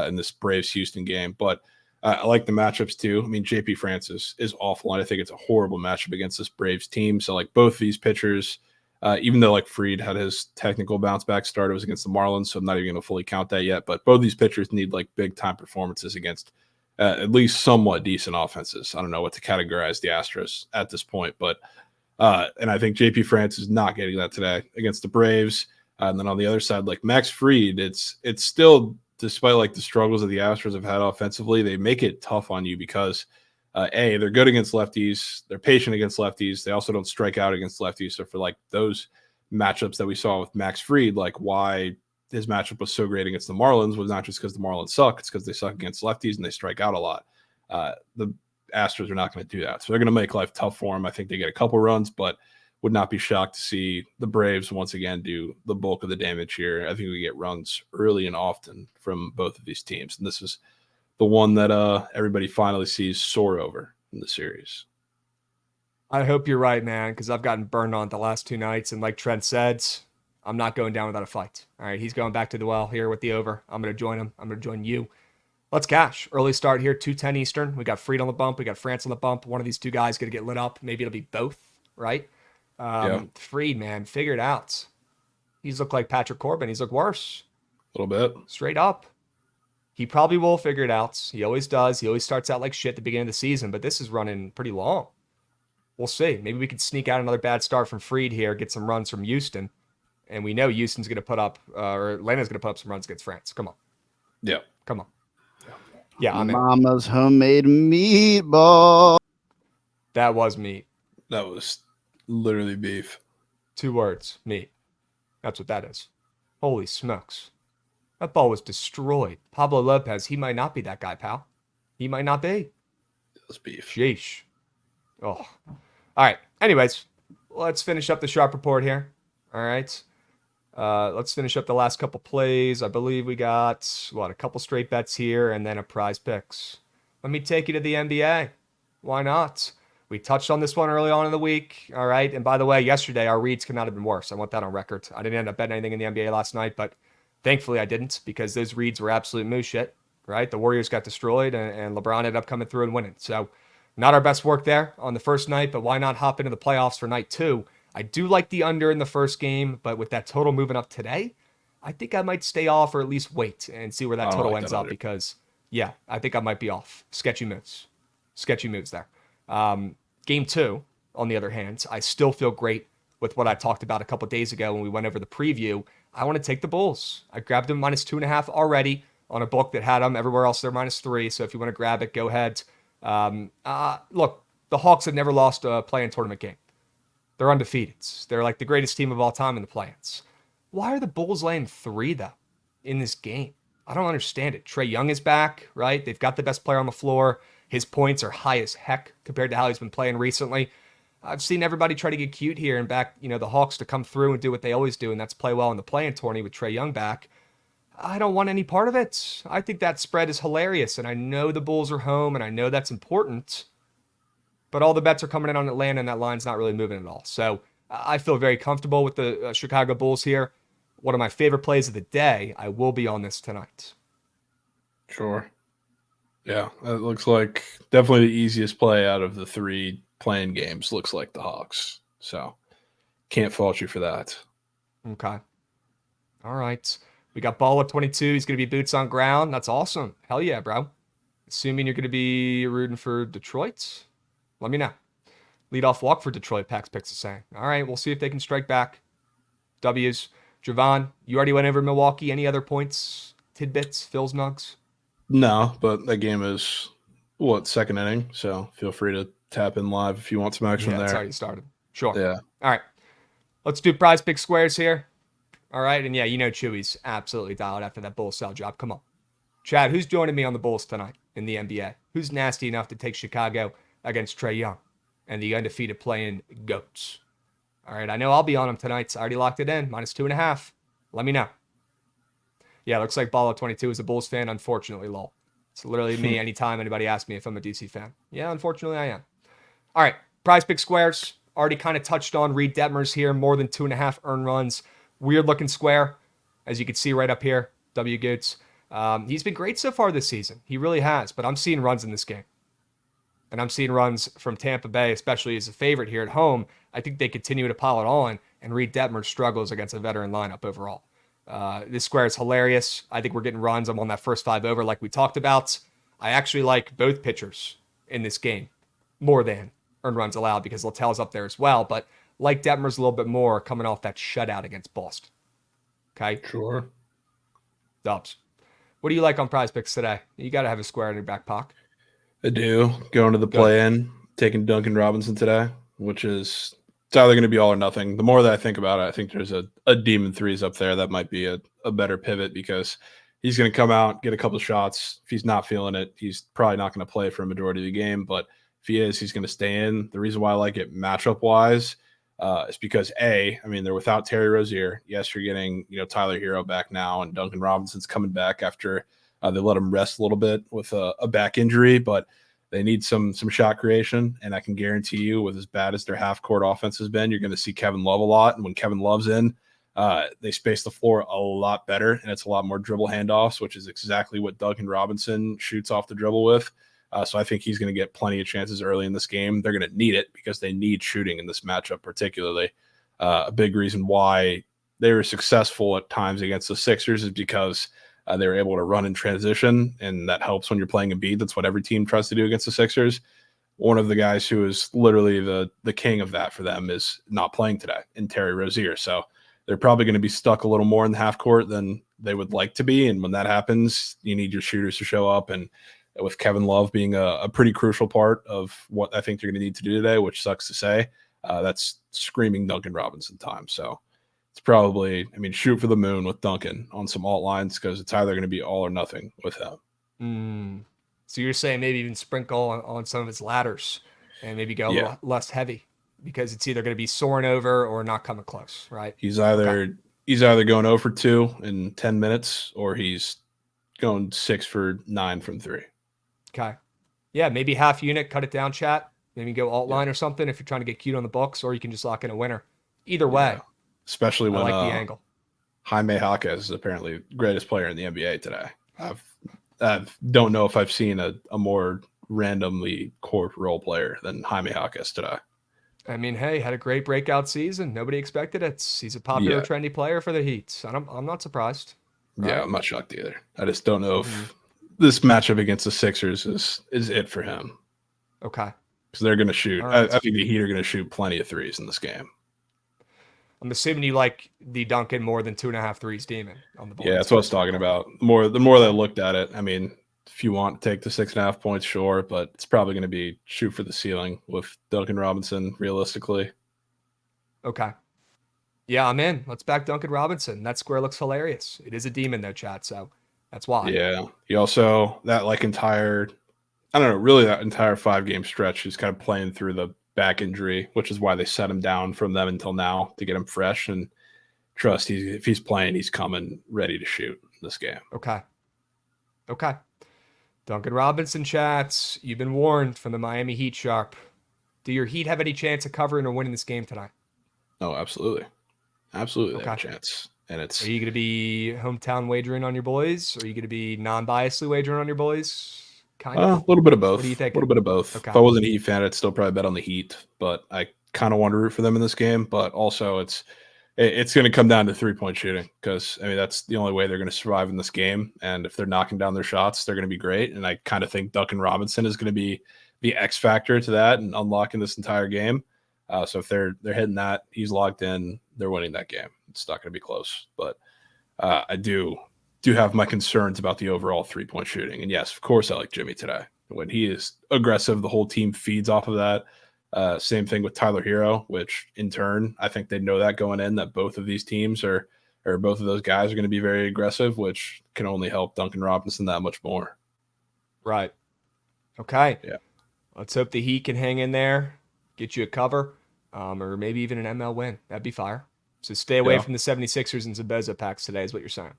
in this Braves-Houston game. But I like the matchups too. I mean, JP Francis is awful, and I think it's a horrible matchup against this Braves team. So like both of these pitchers, even though like Fried had his technical bounce back start, it was against the Marlins, so I'm not even going to fully count that yet. But both of these pitchers need like big time performances against at least somewhat decent offenses. I don't know what to categorize the Astros at this point, but and I think JP France is not getting that today against the Braves. And then on the other side, like Max Fried, it's still, despite like the struggles that the Astros have had offensively, they make it tough on you because they're good against lefties, they're patient against lefties, they also don't strike out against lefties. So for like those matchups that we saw with Max Fried, like why his matchup was so great against the Marlins was not just because the Marlins suck, it's because they suck against lefties and they strike out a lot. The Astros are not going to do that. So they're going to make life tough for him. I think they get a couple runs, but would not be shocked to see the Braves once again do the bulk of the damage here. I think we get runs early and often from both of these teams. And this is the one that everybody finally sees soar over in the series. I hope you're right, man, because I've gotten burned on the last 2 nights. And like Trent said, I'm not going down without a fight. All right, he's going back to the well here with the over. I'm going to join him. I'm going to join you. Let's cash. Early start here, 2:10 Eastern. We got Fried on the bump. We got France on the bump. One of these 2 guys going to get lit up. Maybe it'll be both, right? Fried, man, figure it out. He's looked like Patrick Corbin. He's looked worse. A little bit. Straight up. He probably will figure it out. He always does. He always starts out like shit at the beginning of the season, but this is running pretty long. We'll see. Maybe we can sneak out another bad start from Fried here, get some runs from Houston. And we know Houston's going to put up, or Atlanta's going to put up some runs against France. Come on. Yeah. Come on. Yeah, I'm in. Mama's homemade meatball. That was meat. That was literally beef. 2 words, meat. That's what that is. Holy smokes. That ball was destroyed. Pablo Lopez, he might not be that guy, pal. He might not be. It was beef. Sheesh. Oh. All right. Anyways, let's finish up the sharp report here. All right. Let's finish up the last couple plays. I believe we got, a couple straight bets here and then a prize picks. Let me take you to the NBA. Why not? We touched on this one early on in the week. All right. And by the way, yesterday, our reads could not have been worse. I want that on record. I didn't end up betting anything in the NBA last night, but thankfully I didn't because those reads were absolute moose shit, right? The Warriors got destroyed and LeBron ended up coming through and winning. So not our best work there on the first night, but why not hop into the playoffs for night 2? I do like the under in the first game, but with that total moving up today, I think I might stay off or at least wait and see where that total ends up because, yeah, I think I might be off. Sketchy moves. Sketchy moves there. Game 2, on the other hand, I still feel great with what I talked about a couple days ago when we went over the preview. I want to take the Bulls. I grabbed them -2.5 already on a book that had them. Everywhere else, they're -3. So if you want to grab it, go ahead. Look, the Hawks have never lost a play-in tournament game. They're undefeated. They're like the greatest team of all time in the play-ins. Why are the Bulls laying 3, though, in this game? I don't understand it. Trae Young is back, right? They've got the best player on the floor. His points are high as heck compared to how he's been playing recently. I've seen everybody try to get cute here and back, the Hawks to come through and do what they always do, and that's play well in the play-in tourney with Trae Young back. I don't want any part of it. I think that spread is hilarious, and I know the Bulls are home, and I know that's important. But all the bets are coming in on Atlanta, and that line's not really moving at all. So I feel very comfortable with the Chicago Bulls here. One of my favorite plays of the day. I will be on this tonight. Sure. Yeah, it looks like definitely the easiest play out of the 3 playing games looks like the Hawks. So can't fault you for that. Okay. All right. We got Ball at 22. He's going to be boots on ground. That's awesome. Hell yeah, bro. Assuming you're going to be rooting for Detroit. Let me know. Leadoff walk for Detroit, Pax Picks is saying. All right, we'll see if they can strike back. W's. Javon, you already went over Milwaukee. Any other points, tidbits, Phil's nugs? No, but that game is, second inning? So feel free to tap in live if you want some action there. It's already started. Sure. Yeah. All right. Let's do prize pick squares here. All right. And yeah, Chewy's absolutely dialed after that Bulls sell job. Come on. Chad, who's joining me on the Bulls tonight in the NBA? Who's nasty enough to take Chicago against Trae Young and the undefeated playing GOATs? All right, I know I'll be on them tonight. I already locked it in, -2.5. Let me know. Yeah, looks like Ball at 22 is a Bulls fan. Unfortunately, lol. It's literally me anytime anybody asks me if I'm a DC fan. Yeah, unfortunately I am. All right, prize pick squares. Already kind of touched on Reed Detmers here, more than 2.5 earned runs. Weird looking square, as you can see right up here, W. Goots. He's been great so far this season. He really has, but I'm seeing runs in this game. And I'm seeing runs from Tampa Bay, especially as a favorite here at home. I think they continue to pile it on, and Reed Detmer struggles against a veteran lineup overall. This square is hilarious. I think we're getting runs. I'm on that first 5 over like we talked about. I actually like both pitchers in this game more than earned runs allowed because Littell's up there as well, but like Detmer's a little bit more coming off that shutout against Boston. Okay? Sure. Dubs. What do you like on prize picks today? You got to have a square in your back pocket. I do. Going to the Good. play-in, taking Duncan Robinson today, which is it's either going to be all or nothing. The more that I think about it, I think there's a Demon Threes up there that might be a better pivot because he's going to come out, get a couple of shots. If he's not feeling it, he's probably not going to play for a majority of the game. But if he is, he's going to stay in. The reason why I like it matchup-wise is because, I mean, they're without Terry Rozier. Yes, you're getting Tyler Hero back now, and Duncan Robinson's coming back after they let him rest a little bit with a back injury, but they need some shot creation, and I can guarantee you, with as bad as their half-court offense has been, you're going to see Kevin Love a lot, and when Kevin Love's in, they space the floor a lot better, and it's a lot more dribble handoffs, which is exactly what Duncan Robinson shoots off the dribble with. So I think he's going to get plenty of chances early in this game. They're going to need it because they need shooting in this matchup particularly. A big reason why they were successful at times against the Sixers is because they were able to run in transition, and that helps when you're playing a beat. That's what every team tries to do against the Sixers. One of the guys who is literally the king of that for them is not playing today in Terry Rozier. So they're probably going to be stuck a little more in the half court than they would like to be. And when that happens, you need your shooters to show up. And with Kevin Love being a pretty crucial part of what I think they're going to need to do today, which sucks to say, that's screaming Duncan Robinson time. So it's probably, shoot for the moon with Duncan on some alt lines because it's either going to be all or nothing with him. So you're saying maybe even sprinkle on some of his ladders and maybe go a little less heavy because it's either going to be soaring over or not coming close, right? He's either going 0 for 2 in 10 minutes or he's going 6 for 9 from 3. Okay. Yeah, maybe half unit, cut it down, chat. Maybe go alt line or something if you're trying to get cute on the books, or you can just lock in a winner. Either way. Yeah. Especially when I like the angle. Jaime Jaquez is apparently the greatest player in the NBA today. I don't know if I've seen a more randomly court role player than Jaime Jaquez today. Hey, had a great breakout season. Nobody expected it. He's a popular, trendy player for the Heat. I'm not surprised. Right? Yeah, I'm not shocked either. I just don't know if this matchup against the Sixers is it for him. Okay. Because they're going to shoot. Right. I think the Heat are going to shoot plenty of threes in this game. I'm assuming you like the Duncan more than 2.5 threes demon on the board. Yeah, that's what I was talking about. The more that I looked at it, if you want to take the 6.5 points, sure, but it's probably going to be shoot for the ceiling with Duncan Robinson, realistically. Okay. Yeah, I'm in. Let's back Duncan Robinson. That square looks hilarious. It is a demon though, chat, so that's why. Yeah. He also, that entire 5-game stretch, he's kind of playing through the back injury, which is why they set him down from them until now to get him fresh. And trust, if he's playing, he's coming ready to shoot this game. Okay. Duncan Robinson, chats. You've been warned from the Miami Heat sharp. Do your Heat have any chance of covering or winning this game tonight? Oh, absolutely. Absolutely, they have a chance. And Are you going to be hometown wagering on your boys? Or are you going to be non-biasedly wagering on your boys? Kind of. A little bit of both. What do you think? A little bit of both. Okay. If I wasn't a Heat fan, I'd still probably bet on the Heat, but I kind of want to root for them in this game. But also, it's going to come down to 3-point shooting because that's the only way they're going to survive in this game. And if they're knocking down their shots, they're going to be great. And I kind of think Duncan Robinson is going to be the X factor to that and unlocking this entire game. So if they're hitting that, he's locked in. They're winning that game. It's not going to be close, but I do have my concerns about the overall 3-point shooting. And yes, of course, I like Jimmy today. When he is aggressive, the whole team feeds off of that. Same thing with Tyler Hero, which in turn, I think they know that going in, that both of these teams or both of those guys are going to be very aggressive, which can only help Duncan Robinson that much more. Right. Okay. Yeah. Let's hope the Heat can hang in there, get you a cover, or maybe even an ML win. That'd be fire. So stay away from the 76ers and Zabeza packs today is what you're saying.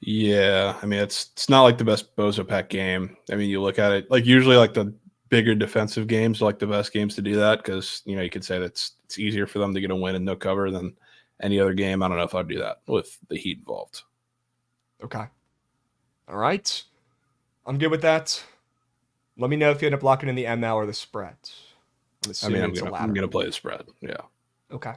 Yeah, I mean it's not like the best Bozo Pack game. I mean, you look at it like usually like the bigger defensive games are like the best games to do that because you could say that it's easier for them to get a win and no cover than any other game. I don't know if I'd do that with the Heat involved. Okay. All right. I'm good with that. Let me know if you end up locking in the ML or the spread. I'm assuming it's a I'm ladder. gonna play the spread. Yeah. Okay.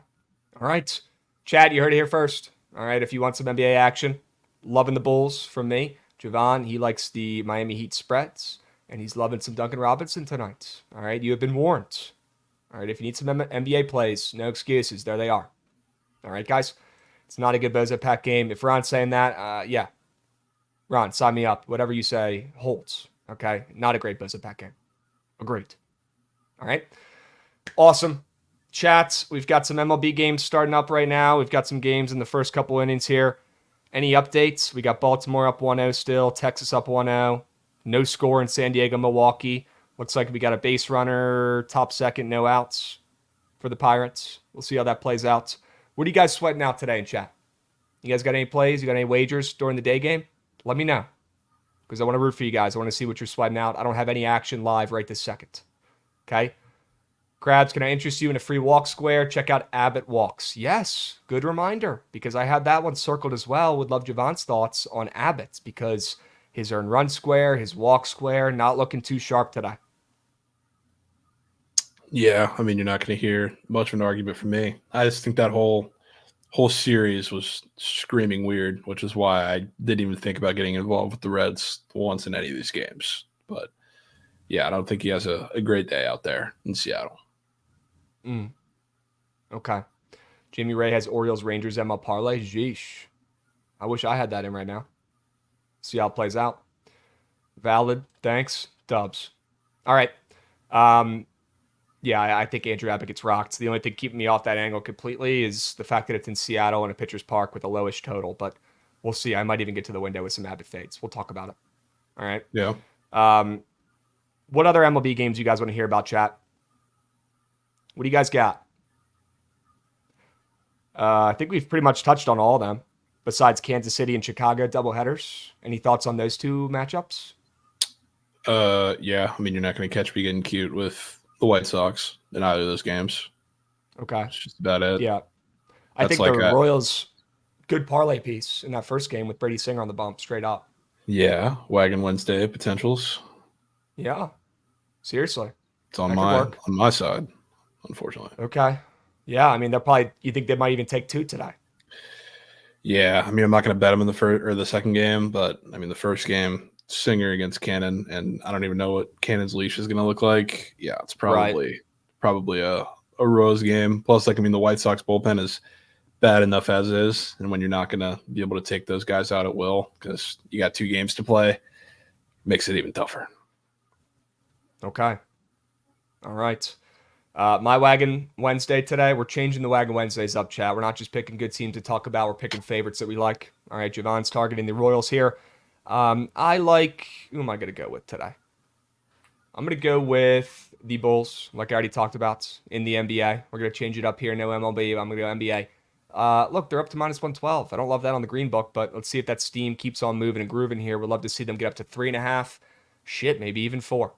All right. Chad, you heard it here first. All right. If you want some NBA action, loving the Bulls from me. Javon, he likes the Miami Heat spreads, and he's loving some Duncan Robinson tonight. All right. You have been warned. All right. If you need some NBA plays, no excuses. There they are. All right, guys. It's not a good Bozo Pack game. If Ron's saying that, yeah. Ron, sign me up. Whatever you say holds. Okay. Not a great Bozo Pack game. Agreed. All right. Awesome. Chats, we've got some MLB games starting up right now. We've got some games in the first couple innings here. Any updates? We got Baltimore up 1-0 still, Texas up 1-0. No score in San Diego, Milwaukee. Looks like we got a base runner, top second, no outs for the Pirates. We'll see how that plays out. What are you guys sweating out today in chat? You guys got any plays? You got any wagers during the day game? Let me know because I want to root for you guys. I want to see what you're sweating out. I don't have any action live right this second. Okay? Krabs, can I interest you in a free walk square? Check out Abbott Walks. Yes, good reminder, because I had that one circled as well. Would love Javon's thoughts on Abbott's, because his earn run square, his walk square, not looking too sharp today. Yeah, I mean, you're not going to hear much of an argument from me. I just think that whole series was screaming weird, which is why I didn't even think about getting involved with the Reds once in any of these games. But yeah, I don't think he has a great day out there in Seattle. Okay. Jamie Ray has Orioles Rangers ML parlay. Jeesh. I wish I had that in right now. See how it plays out. Valid. Thanks. Dubs. All right. Yeah, I think Andrew Abbott gets rocked. The only thing keeping me off that angle completely is the fact that it's in Seattle and a pitcher's park with a lowish total. But we'll see. I might even get to the window with some Abbott fades. We'll talk about it. All right. Yeah. What other MLB games you guys want to hear about, chat? What do you guys got? I think we've pretty much touched on all of them, besides Kansas City and Chicago doubleheaders. Any thoughts on those two matchups? Yeah. I mean, you're not going to catch me getting cute with the White Sox in either of those games. Okay. That's just about it. Yeah. I think the Royals, good parlay piece in that first game with Brady Singer on the bump, straight up. Yeah. Wagon Wednesday potentials. Yeah. Seriously. It's on my side, unfortunately. Okay. Yeah. I mean, you think they might even take two today? Yeah. I mean, I'm not going to bet them in the first or the second game, but I mean, the first game, Singer against Cannon, and I don't even know what Cannon's leash is going to look like. Yeah, it's probably a Rose game. Plus, like, I mean, the White Sox bullpen is bad enough as is, and when you're not going to be able to take those guys out at will because you got 2 games to play, makes it even tougher. Okay. All right. My Wagon Wednesday today. We're changing the Wagon Wednesdays up, chat. We're not just picking good teams to talk about. We're picking favorites that we like. All right, Javon's targeting the Royals here. Who am I going to go with today? I'm going to go with the Bulls, like I already talked about in the NBA. We're going to change it up here. No MLB. I'm going to go NBA. Look, they're up to -112. I don't love that on the green book, but let's see if that steam keeps on moving and grooving here. We'd love to see them get up to 3.5. Shit, maybe even 4.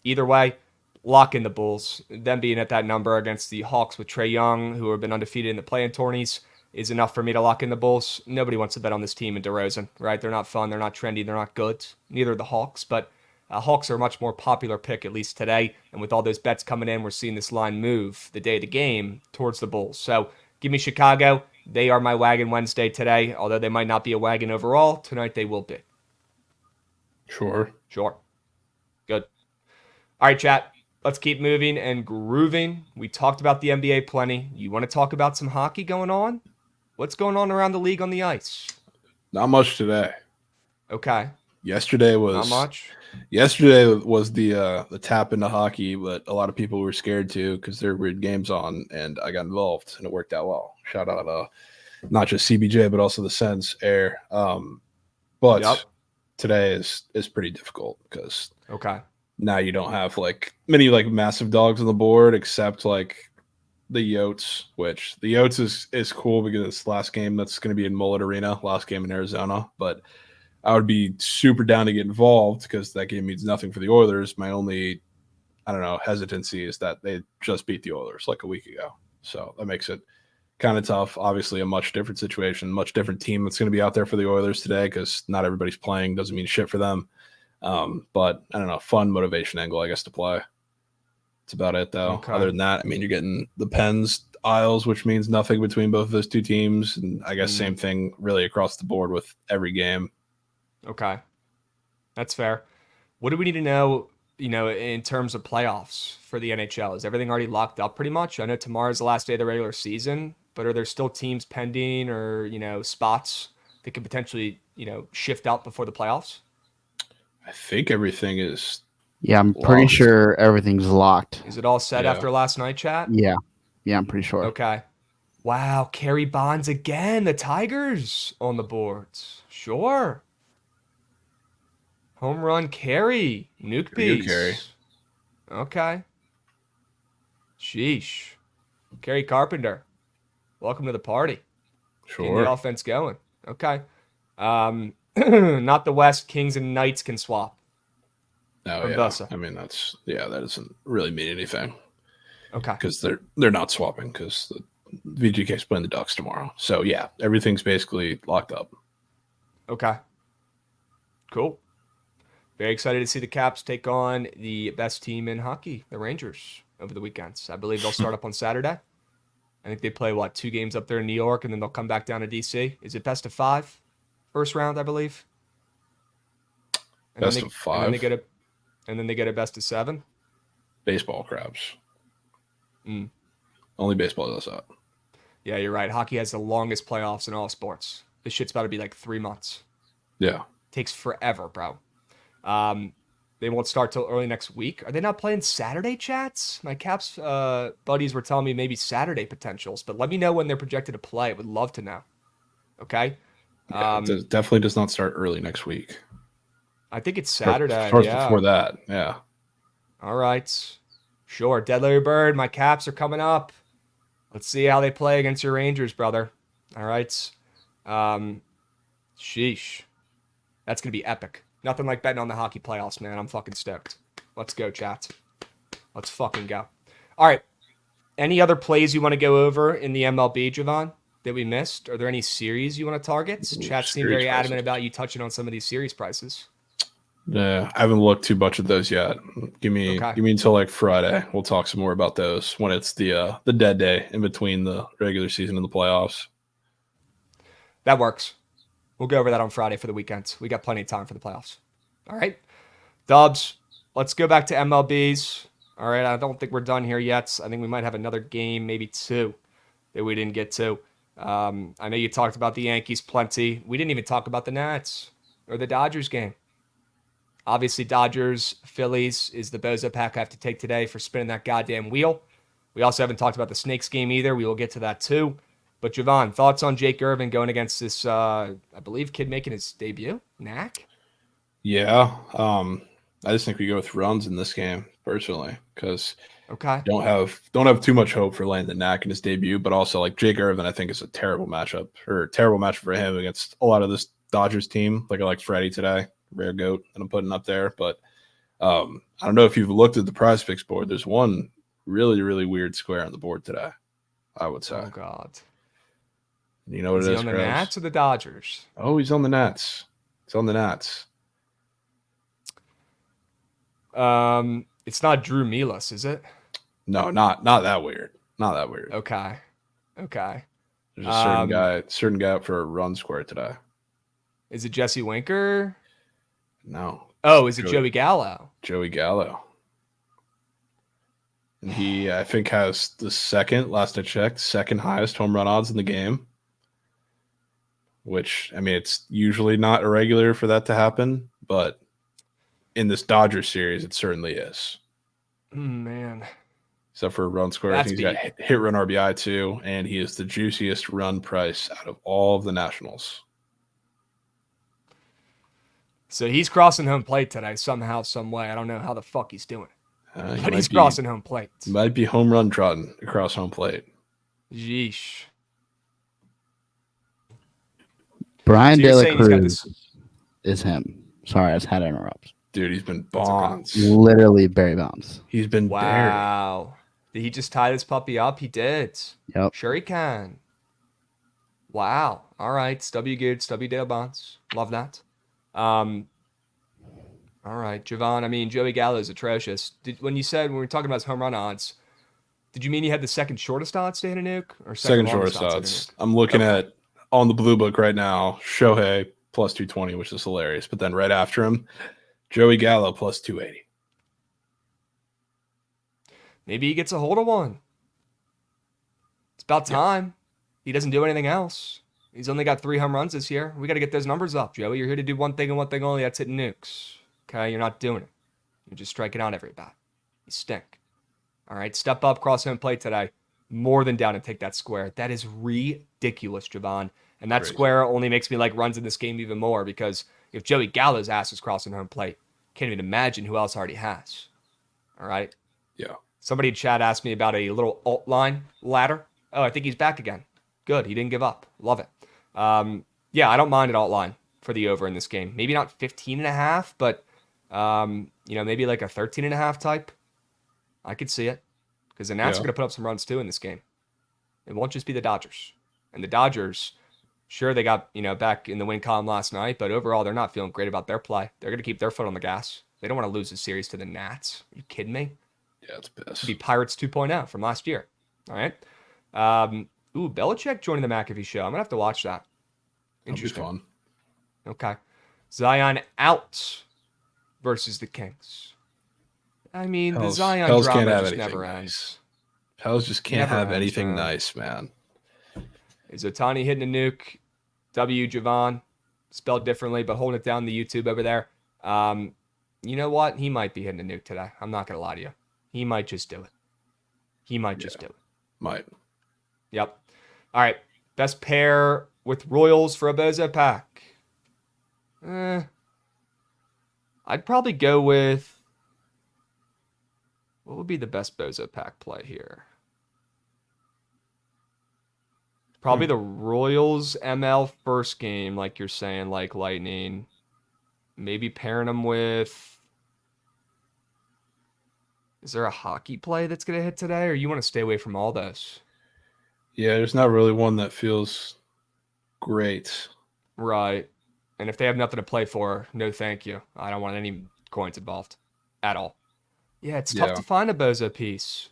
Either way, lock in the Bulls. Them being at that number against the Hawks with Trae Young, who have been undefeated in the play-in tourneys, is enough for me to lock in the Bulls. Nobody wants to bet on this team and DeRozan, right? They're not fun. They're not trendy. They're not good. Neither are the Hawks, but Hawks are a much more popular pick, at least today. And with all those bets coming in, we're seeing this line move the day of the game towards the Bulls. So give me Chicago. They are my Wagon Wednesday today. Although they might not be a wagon overall, tonight they will be. Sure. Good. All right, chat. Let's keep moving and grooving. We talked about the NBA plenty. You want to talk about some hockey going on? What's going on around the league on the ice? Not much today. Okay. Yesterday was not much. Yesterday was the tap into hockey, but a lot of people were scared to because there were weird games on, and I got involved, and it worked out well. Shout out, not just CBJ, but also the Sens Air. But today is pretty difficult because now you don't have like many like massive dogs on the board except like the Yotes, which the Yotes is cool because it's the last game that's going to be in Mullet Arena, last game in Arizona. But I would be super down to get involved because that game means nothing for the Oilers. My only, I don't know, hesitancy is that they just beat the Oilers like a week ago. So that makes it kind of tough. Obviously, a much different situation, much different team that's going to be out there for the Oilers today because not everybody's playing. Doesn't mean shit for them. But I don't know, fun motivation angle, I guess, to play. That's about it, though. Okay. Other than that, I mean, you're getting the Pens Isles, which means nothing between both of those two teams. And I guess same thing really across the board with every game. Okay. That's fair. What do we need to know, in terms of playoffs for the NHL? Is everything already locked up pretty much? I know tomorrow's the last day of the regular season, but are there still teams pending or, spots that could potentially, shift out before the playoffs? I think everything is. Yeah, I'm pretty locked. sure everything's locked. Is it all set Yeah. after last night, chat? Yeah, I'm pretty sure. Okay. Wow, Kerry Bonds again. The Tigers on the boards. Sure. Home run Kerry. Nuke There you go, piece. Kerry. Okay. Sheesh. Kerry Carpenter. Welcome to the party. Getting the Sure. offense going. Okay. Not the West. Kings and Knights can swap. No, From yeah. Bussa. I mean, that doesn't really mean anything Okay. because they're not swapping because the VGK's playing the Ducks tomorrow. So yeah, everything's basically locked up. Okay. Cool. Very excited to see the Caps take on the best team in hockey, the Rangers, over the weekends. I believe they'll start up on Saturday. I think they play, 2 games up there in New York, and then they'll come back down to D.C. Is it best of 5? First round, I believe. And Best then of 5? And then they get a best of 7? Baseball crabs. Mm. Only baseball does that. Yeah, you're right. Hockey has the longest playoffs in all sports. This shit's about to be 3 months. Yeah. Takes forever, bro. They won't start till early next week. Are they not playing Saturday, chats? My Caps buddies were telling me maybe Saturday potentials, but let me know when they're projected to play. Would love to know. Okay. Yeah, it definitely does not start early next week. I think it's Saturday. Starts yeah. before that. Yeah. All right. Sure. Dead Larry Bird. My Caps are coming up. Let's see how they play against your Rangers, brother. All right. Sheesh. That's going to be epic. Nothing like betting on the hockey playoffs, man. I'm fucking stoked. Let's go, chat. Let's fucking go. All right. Any other plays you want to go over in the MLB, Javon, that we missed? Are there any series you want to target? Chat seemed very adamant about you touching on some of these series prices. Yeah, I haven't looked too much at those yet. Give me until Friday. We'll talk some more about those when it's the dead day in between the regular season and the playoffs. That works. We'll go over that on Friday for the weekend. We got plenty of time for the playoffs. All right. Dubs, let's go back to MLBs. All right. I don't think we're done here yet. I think we might have another game, maybe 2, that we didn't get to. I know you talked about the Yankees plenty. We didn't even talk about the Nats or the Dodgers game. Obviously, Dodgers, Phillies is the bozo pack I have to take today for spinning that goddamn wheel. We also haven't talked about the Snakes game either. We will get to that too. But Javon, thoughts on Jake Irvin going against this, I believe, kid making his debut, Knack? Yeah, I just think we go with runs in this game personally because don't have too much hope for Landon Knack in his debut, but also Jake Irvin, I think is a terrible matchup for him against a lot of this Dodgers team. I like Freddie today, rare goat that I'm putting up there, but I don't know if you've looked at the Prize Picks board. There's one really, really weird square on the board today, I would say. Oh God. You know what is it he is, on the Chris? Nats or the Dodgers? Oh, he's on the Nats. It's on the Nats. It's not Drew Milas, is it? No, not that weird. Not that weird. Okay. There's a certain guy up for a run square today. Is it Jesse Winker? No. Oh, is it Joey Gallo? Joey Gallo. And he, I think, has the last I checked, second highest home run odds in the game. Which, I mean, it's usually not irregular for that to happen, but in this Dodgers series, it certainly is. Man. Except for a run score. I think he's got hit run RBI too, and he is the juiciest run price out of all of the Nationals. So he's crossing home plate today somehow, some way. I don't know how the fuck he's doing. But he's crossing home plate. He might be home run trotting across home plate. Yeesh. Brian De La Cruz is him. Sorry, I just had to interrupt. Dude, he's been That's okay. Bonds. Literally Barry Bonds. He's been buried. Wow. Did he just tie this puppy up? He did. Yep. Sure he can. Wow. All right. It's W. Goods, W. Dale Bonds. Love that. All right, Javon. I mean, Joey Gallo is atrocious. When we were talking about his home run odds, did you mean he had the second shortest odds to hit a nuke or Second longest shortest odds odds. to hit a nuke? I'm looking Okay. at on the blue book right now, Shohei plus 220, which is hilarious. But then right after him, Joey Gallo plus 280. Maybe he gets a hold of one. It's about time. He doesn't do anything else. He's only got 3 home runs this year. We got to get those numbers up, Joey. You're here to do one thing and one thing only. That's hitting nukes. Okay, you're not doing it. You're just striking out every bat. You stink. All right, step up, cross home plate today. More than down and take that square. That is ridiculous, Javon. And that Crazy. square only makes me like runs in this game even more because if Joey Gallo's ass is crossing home plate, can't even imagine who else already has. All right. Yeah. Somebody in chat asked me about a little alt line ladder. Oh, I think he's back again. Good. He didn't give up. Love it. Yeah, I don't mind an alt line for the over in this game. Maybe not 15.5, but maybe like a 13.5 type. I could see it because the Nats are going to put up some runs too in this game. It won't just be the Dodgers. And the Dodgers, sure, they got back in the win column last night, but overall they're not feeling great about their play. They're going to keep their foot on the gas. They don't want to lose the series to the Nats. Are you kidding me? Yeah, it's It'd piss. be Pirates 2.0 from last year. All right. Belichick joining the McAfee show. I'm gonna have to watch that. Interesting. That'll be fun. Okay. Zion out versus the Kings. I mean, the Zion Pels drama can't have just anything never nice. ends. Pels just can't Never have ends, anything man. nice, man. Is Otani hitting a nuke? W. Javon, spelled differently, but holding it down the YouTube over there. You know what? He might be hitting a nuke today. I'm not gonna lie to you. He might just do it. He might just do it. Might. Yep. All right. Best pair with Royals for a Bozo pack. I'd probably go with. What would be the best Bozo pack play here? Probably the Royals ML first game, like you're saying, like Lightning. Maybe pairing them with. Is there a hockey play that's going to hit today, or you want to stay away from all those? Yeah, there's not really one that feels great. Right. And if they have nothing to play for, no thank you. I don't want any coins involved at all. Yeah, it's tough to find a Bozo piece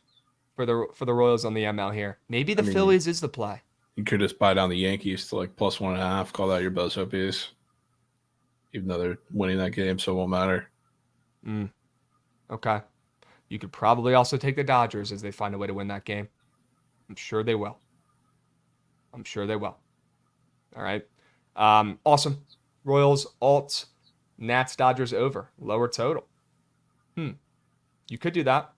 for the Royals on the ML here. Maybe the Phillies is the play. You could just buy down the Yankees to like plus 1.5, call that your Bozo piece. Even though they're winning that game, so it won't matter. Okay. You could probably also take the Dodgers as they find a way to win that game. I'm sure they will. All right. Awesome. Royals, alt, Nats, Dodgers over. Lower total. You could do that.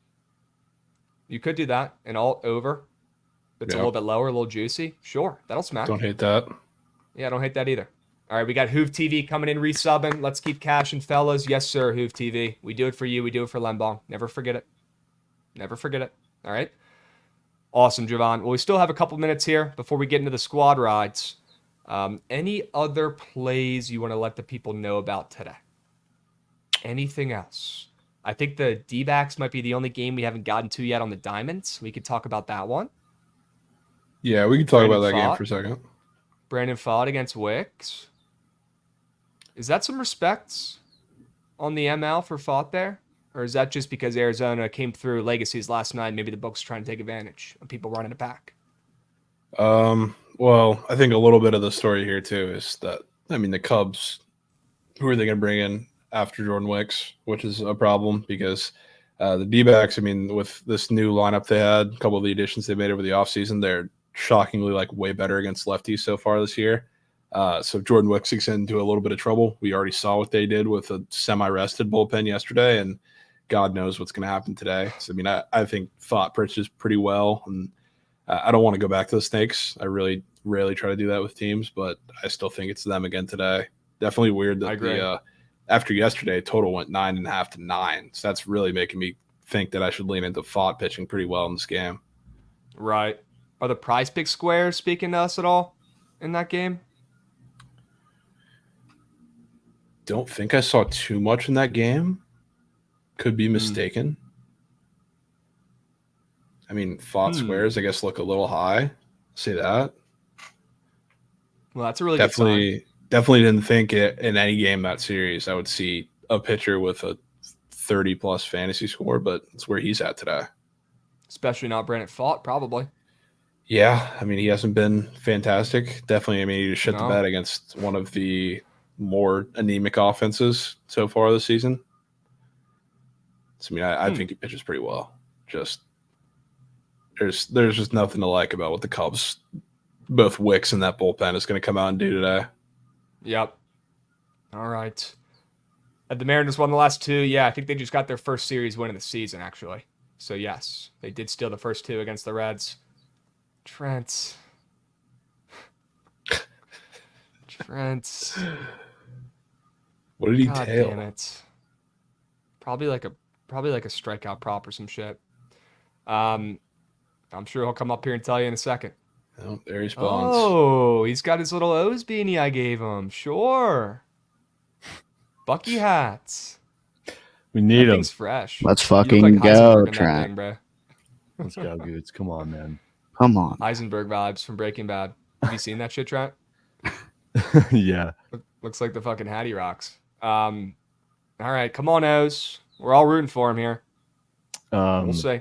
An alt over. It's a little bit lower, a little juicy. Sure. That'll smack. Don't hate that. Yeah, I don't hate that either. All right, we got Hoove TV coming in, resubbing. Let's keep cashing, fellas. Yes, sir, Hoove TV. We do it for you. We do it for Lembong. Never forget it. All right? Awesome, Javon. Well, we still have a couple minutes here before we get into the squad rides. Any other plays you want to let the people know about today? Anything else? I think the D-backs might be the only game we haven't gotten to yet on the Diamonds. We could talk about that one. Yeah, we can talk about that Brandon game Pfaadt. for a second. Brandon Pfaadt against Wicks. Is that some respects on the ML for Pfaadt there? Or is that just because Arizona came through legacies last night? Maybe the book's trying to take advantage of people running it back. Well, I think a little bit of the story here too is that the Cubs, who are they going to bring in after Jordan Wicks, which is a problem because the D-backs, with this new lineup they had, a couple of the additions they made over the offseason, they're shockingly way better against lefties so far this year. So Jordan Wicks gets into a little bit of trouble. We already saw what they did with a semi-rested bullpen yesterday, and God knows what's going to happen today. So, I think Pfaadt pitches pretty well, and I don't want to go back to the Snakes. I really rarely try to do that with teams, but I still think it's them again today. Definitely weird that the after yesterday, total went 9.5 to 9. So that's really making me think that I should lean into Pfaadt pitching pretty well in this game. Right. Are the prize pick squares speaking to us at all in that game? don't think I saw too much in that game. Could be mistaken. I mean, fought squares, I guess, look a little high. Say that. Well, that's a really good sign. Definitely didn't think in any game that series I would see a pitcher with a 30-plus fantasy score, but it's where he's at today. Especially not Brandon Fought, probably. Yeah, I mean, he hasn't been fantastic. Definitely, I mean, he just shit the bed against one of the more anemic offenses so far this season. So, I mean, I think he pitches pretty well. Just there's just nothing to like about what the Cubs, both Wicks and that bullpen, is going to come out and do today. Yep. All right. The Mariners won the last two. Yeah, I think they just got their first series win of the season, actually. So, yes, they did steal the first two against the Reds. Trent. What did he God tail? damn it. Probably like a strikeout prop or some shit. I'm sure he'll come up here and tell you in a second. Oh, there he spawns. Oh, he's got his little O's beanie I gave him. Sure. Bucky hats. We need That him. thing's fresh. Let's You look fucking like go, Heisenberg in that Trent. thing, bro. Let's go, Goots. Come on, man. Come on. Heisenberg vibes from Breaking Bad. Have you seen that shit, Trent? Yeah. Looks like the fucking Hattie rocks. All right, come on, O's. We're all rooting for him here. We'll see.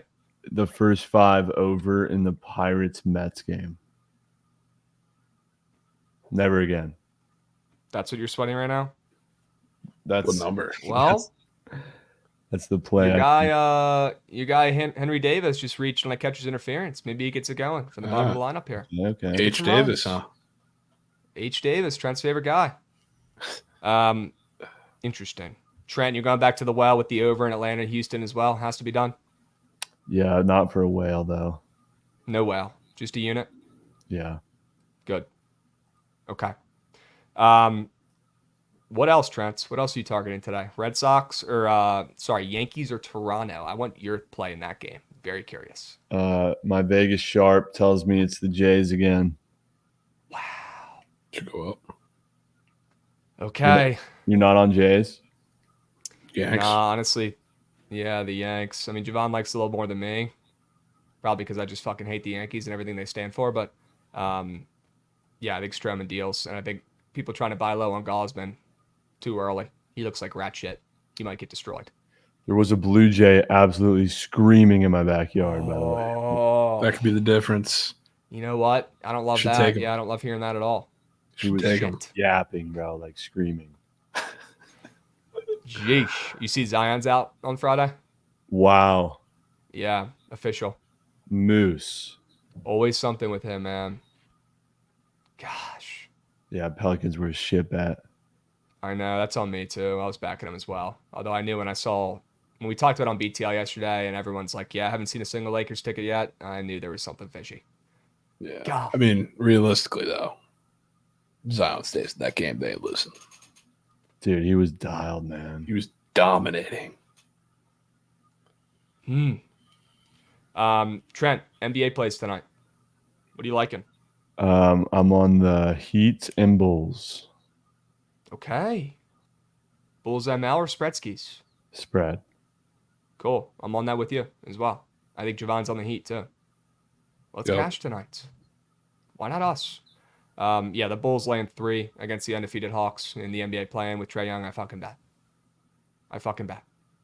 The first 5 over in the Pirates-Mets game. Never again. That's what you're sweating right now? That's What number? Well, that's the play. your guy Henry Davis just reached on a catcher's interference. Maybe he gets it going from the bottom of the lineup here. Okay. H. Davis, huh? H. Davis, Trent's favorite guy. Interesting. Trent, you're going back to the well with the over in Atlanta and Houston as well. Has to be done. Yeah, not for a whale though. No well, just a unit. Yeah. Good. Okay. What else, Trent? What else are you targeting today? Red Sox or Yankees or Toronto? I want your play in that game. Very curious. My Vegas sharp tells me it's the Jays again. Wow. Should go up. Okay. You're not on Jays? Yanks. Nah, honestly, yeah, the Yanks. I mean, Javon likes it a little more than me. Probably because I just fucking hate the Yankees and everything they stand for. But, yeah, I think Stroman deals. And I think people trying to buy low on Gosman too early. He looks like rat shit. He might get destroyed. There was a Blue Jay absolutely screaming in my backyard, by the way. Oh, That could be the difference. you know what? I don't love Should that. take him. Yeah, I don't love hearing that at all. He Should was take him. yapping, bro, like screaming. Jeesh. You see Zion's out on Friday? Wow. Yeah, official. Moose. Always something with him, man. Gosh. Yeah, Pelicans were a shit bet. I know. That's on me, too. I was backing him as well. Although I knew when we talked about it on BTL yesterday and everyone's like, yeah, I haven't seen a single Lakers ticket yet. I knew there was something fishy. Yeah. God. I mean, realistically, though, Zion stays in that game. They ain't losing. Dude, he was dialed, man. He was dominating. Trent, NBA plays tonight. What are you liking? I'm on the Heat and Bulls Okay. Bulls ML or Spreadskis? spread. Cool. I'm on that with you as well. I think Javon's on the Heat too. Let's Yep. cash tonight. Why not us? Yeah, the Bulls laying 3 against the undefeated Hawks in the NBA playing with Trae Young. I fucking bet.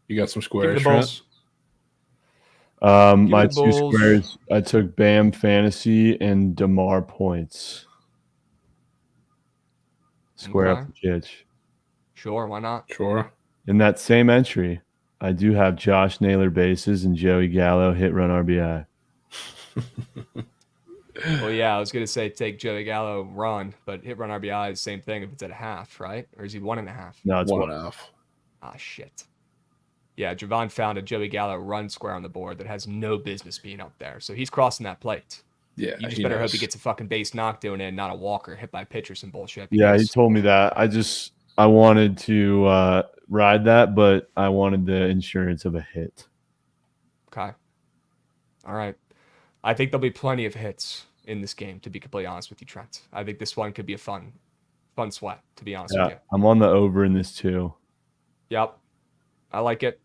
You got some Give me squares, the Trent? Bulls. My the 2 Bulls. squares, I took Bam Fantasy and DeMar points. Square up the kitch. Sure, why not? Sure. In that same entry, I do have Josh Naylor bases and Joey Gallo hit run RBI. Well, yeah, I was going to say take Joey Gallo run, but hit run RBI is the same thing if it's at a half, right? Or is he 1.5? No, it's 1.5. Ah, shit. Yeah, Javon found a Joey Gallo run square on the board that has no business being up there. So he's crossing that plate. Yeah. You just better hope he gets a fucking base knock doing it, not a walker hit by a pitch or some bullshit. Yeah, he because- told me that. I wanted to ride that, but I wanted the insurance of a hit. Okay. All right. I think there'll be plenty of hits in this game, to be completely honest with you, Trent. I think this one could be a fun fun sweat, to be honest Yeah, with you. I'm on the over in this too. Yep. I like it.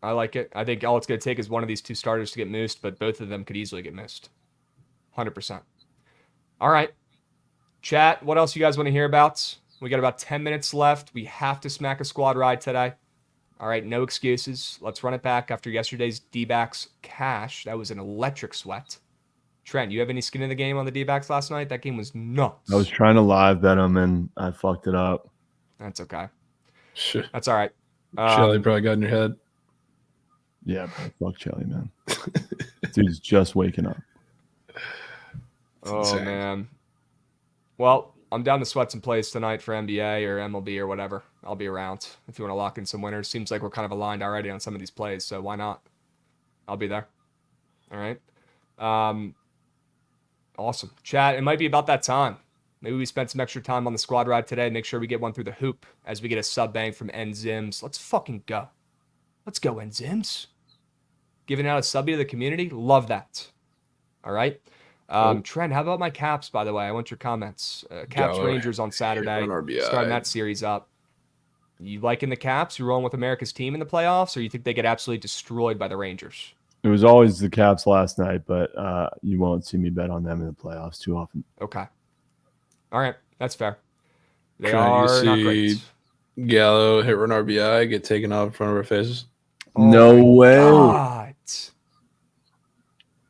I think all it's going to take is one of these two starters to get moosed, but both of them could easily get missed. 100%. All right. Chat, what else you guys want to hear about? We got about 10 minutes left. We have to smack a squad ride today. All right, no excuses. Let's run it back after yesterday's D-backs cash. That was an electric sweat. Trent, you have any skin in the game on the D-backs last night? That game was nuts. I was trying to live bet them and I fucked it up. That's okay. Shit. That's all right. Shelly probably got in your head. Yeah, bro, fuck Shelly, man. Dude's just waking up. Oh, insane. man. Well, I'm down to sweat some plays tonight for NBA or MLB or whatever. I'll be around if you want to lock in some winners. Seems like we're kind of aligned already on some of these plays, so why not? I'll be there. All right. Awesome. Chat, it might be about that time. Maybe we spend some extra time on the squad ride today. Make sure we get one through the hoop as we get a sub bang from NZims. Let's fucking go. Let's go, NZims. Giving out a subby to the community. Love that. All right. Trent, how about my Caps, by the way? I want your comments. Caps Go. Rangers on Saturday. Run RBI. Starting that series up. You liking the Caps? You rolling with America's team in the playoffs, or you think they get absolutely destroyed by the Rangers? It was always the Caps last night, but you won't see me bet on them in the playoffs too often. Okay. All right. That's fair. They Trent, you are not see great. Gallo hit run RBI, get taken out in front of our faces. No my way. God.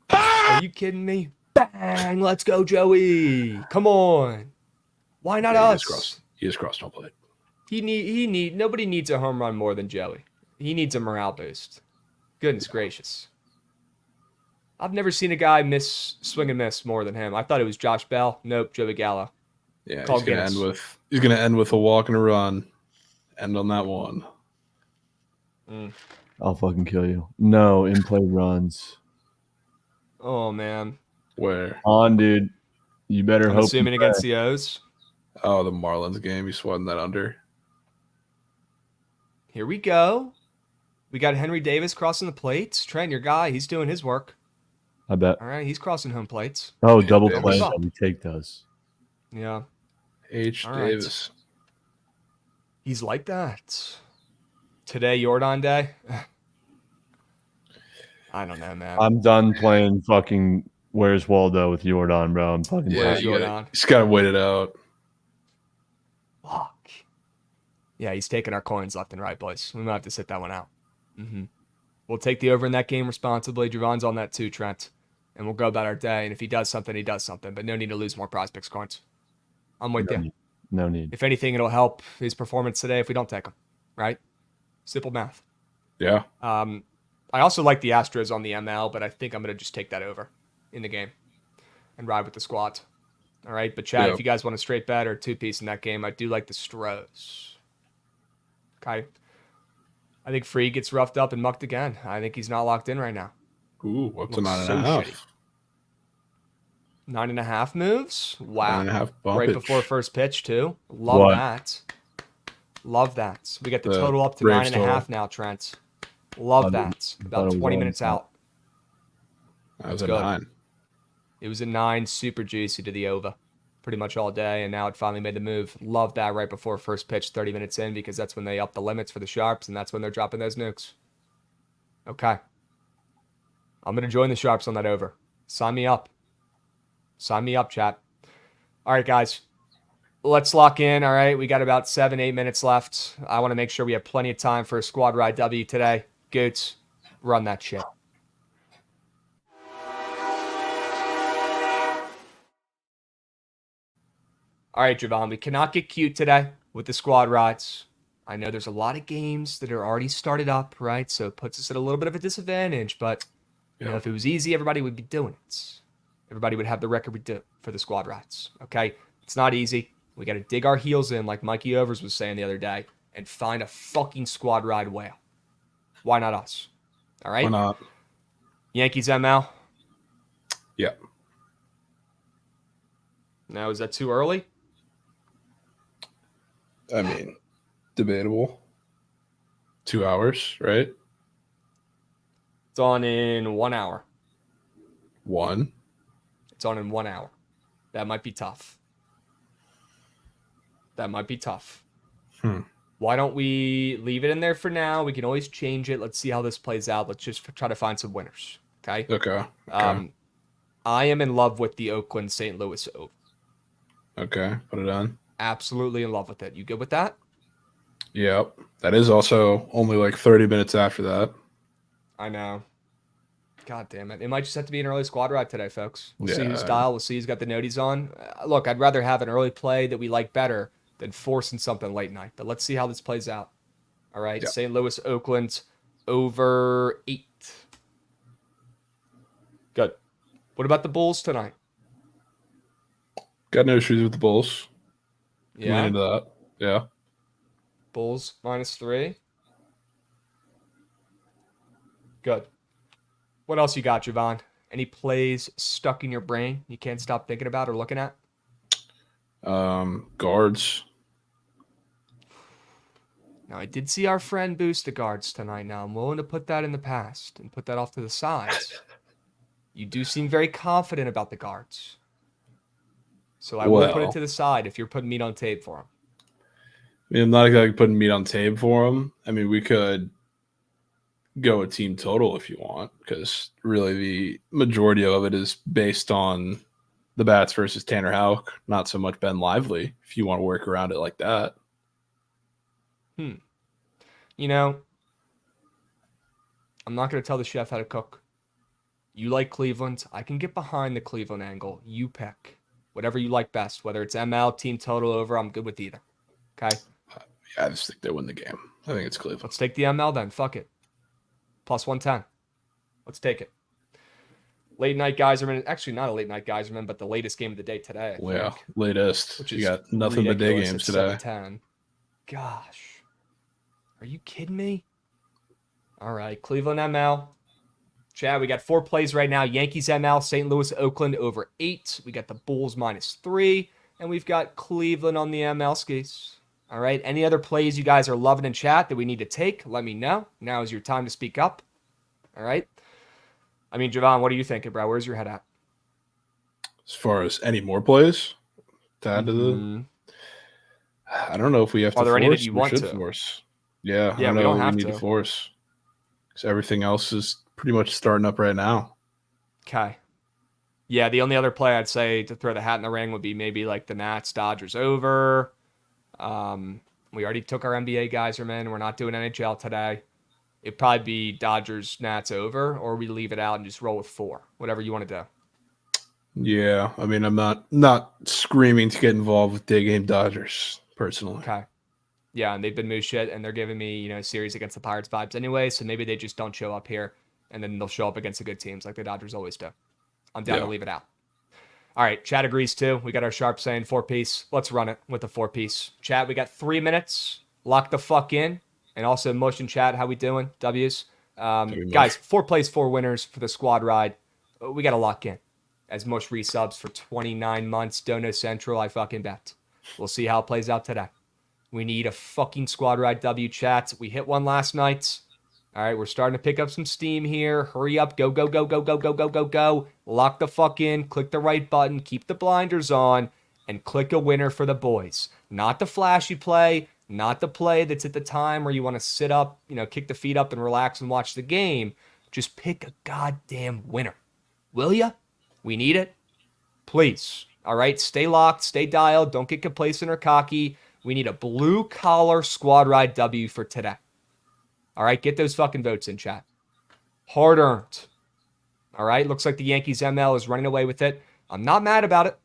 Are you kidding me? Bang! Let's go, Joey. Come on. Why not Yeah, us? He just crossed home plate. Nobody needs a home run more than Joey. He needs a morale boost. Goodness gracious. I've never seen a guy swing and miss more than him. I thought it was Josh Bell. Nope, Joey Gallo. Yeah, Call he's gonna Guinness. end with a walk and a run. End on that one. I'll fucking kill you. No, in play runs. Oh, man. Where? On, dude. You better I'm hope. assuming and pray. against the O's. Oh, the Marlins game. You swatting that under. Here we go. We got Henry Davis crossing the plates. Trent, your guy, he's doing his work. I bet. All right, he's crossing home plates. Oh, double Davis. play. Yeah, we take those. Yeah, H. All right. Davis. he's like that. Today, Jordan Day. I don't know, man. I'm done playing fucking Where's Waldo with Jordan, bro. I'm fucking Yeah, Where's you Jordan? just gotta wait it out. Fuck. Yeah, he's taking our coins left and right, boys. We might have to sit that one out. We'll take the over in that game responsibly. Javon's on that too, Trent. And we'll go about our day. And if he does something, he does something. But no need to lose more prospects coins. I'm with you. No need. If anything, it'll help his performance today if we don't take him. Right? Simple math. Yeah. I also like the Astros on the ML, but I think I'm going to just take that over in the game and ride with the squad. All right. But, Chad, Yeah. if you guys want a straight bet or a two-piece in that game, I do like the Stros. Okay. I think Free gets roughed up and mucked again. I think he's not locked in right now. Ooh, what's a Looks 9.5? shitty. 9.5 moves? Wow. 9.5 bump Right it. before first pitch, too. Love What? that. Love that. We got the The total up to Braves 9.5 total. now, Trent. Love Thought that. it About was 20 on minutes top. out. That was a good. 9. It was a 9, super juicy to the over pretty much all day, and now it finally made the move. Love that right before first pitch, 30 minutes in, because that's when they up the limits for the Sharps, and that's when they're dropping those nukes. Okay. I'm going to join the Sharps on that over. Sign me up. Sign me up, chat. All right, guys. Let's lock in, all right? We got about 7-8 minutes left. I want to make sure we have plenty of time for a squad ride W today. Goots, run that shit. All right, Javon, we cannot get cute today with the squad rides. I know there's a lot of games that are already started up, right? So it puts us at a little bit of a disadvantage, but you know, if it was easy, everybody would be doing it. Everybody would have the record we do for the squad rides, okay? It's not easy. We got to dig our heels in, like Mikey Overs was saying the other day, and find a fucking squad ride whale. Why not us? All right? Why not? Yankees ML. Yeah. Now, is that too early? I mean, debatable. 2 hours, right? It's on in 1 hour. 1. It's on in 1 hour. That might be tough. That might be tough. Hmm. Why don't we leave it in there for now? We can always change it. Let's see how this plays out. Let's just try to find some winners. Okay. Okay. I am in love with the Oakland St. Louis over. Okay. Put it on. Absolutely in love with it. You good with that? Yep. That is also only like 30 minutes after that. I know. God damn it. It might just have to be an early squad ride today, folks. We'll see Yeah. who's dialed. We'll see who's got the noties on. Look, I'd rather have an early play that we like better than forcing something late night. But let's see how this plays out. All right. Yep. St. Louis, Oakland, over 8. Good. What about the Bulls tonight? Got no issues with the Bulls. Yeah. Lean into that. Yeah. Bulls -3. Good. What else you got, Javon? Any plays stuck in your brain you can't stop thinking about or looking at? Guards. Now, I did see our friend boost the guards tonight. Now, I'm willing to put that in the past and put that off to the sides. You do seem very confident about the guards. So I will put it Well. to the side if you're putting meat on tape for them. I mean, I'm not exactly putting meat on tape for them. I mean, we could go a team total if you want, because really the majority of it is based on the Bats versus Tanner Houck, not so much Ben Lively, if you want to work around it like that. You know, I'm not going to tell the chef how to cook. You like Cleveland. I can get behind the Cleveland angle. You pick whatever you like best, whether it's ML, team total over. I'm good with either. Okay. Yeah, I just think they win the game. I think it's Cleveland. Let's take the ML then. Fuck it. +110. Let's take it. Late night Geyserman. Actually, not a late night Geyserman, but the latest game of the day today. Yeah, think, latest. which You is got nothing but day games today. 7:10. Gosh. Are you kidding me? All right. Cleveland ML. Chad, we got 4 plays right now. Yankees ML, St. Louis, Oakland over 8. We got the Bulls -3. And we've got Cleveland on the ML skis. All right. Any other plays you guys are loving in chat that we need to take? Let me know. Now is your time to speak up. All right. I mean, Javon, what are you thinking, bro? Where's your head at? As far as any more plays to add to the, I don't know if we have to Are there force. any that you we want should to? force. Yeah, Yeah, I we know don't have we need to. to force. Because everything else is pretty much starting up right now. Okay. Yeah, the only other play I'd say to throw the hat in the ring would be maybe like the Nats, Dodgers over. We already took our NBA Geyserman. We're not doing NHL today. It'd probably be Dodgers, Nats over, or we leave it out and just roll with 4. Whatever you want to do. Yeah, I mean, I'm not screaming to get involved with day game Dodgers personally. Okay. Yeah, and they've been moose shit, and they're giving me, a series against the Pirates vibes anyway, so maybe they just don't show up here, and then they'll show up against the good teams like the Dodgers always do. I'm down to leave it out. All right, Chad agrees too. We got our Sharp saying 4-piece. Let's run it with the 4-piece. Chad, we got 3 minutes. Lock the fuck in. And also motion chat, how we doing? W's. Guys, 4 plays, 4 winners for the squad ride. We got to lock in. As most resubs for 29 months. Dono Central, I fucking bet. We'll see how it plays out today. We need a fucking squad ride W, chats. We hit one last night. All right, we're starting to pick up some steam here. Hurry up. Go, go, go, go, go, go, go, go, go. Lock the fuck in. Click the right button. Keep the blinders on. And click a winner for the boys. Not the flashy play. Not the play that's at the time where you want to sit up, kick the feet up and relax and watch the game. Just pick a goddamn winner. Will ya? We need it. Please. All right, stay locked. Stay dialed. Don't get complacent or cocky. We need a blue-collar squad ride W for today. All right, get those fucking votes in, chat. Hard-earned. All right, looks like the Yankees ML is running away with it. I'm not mad about it.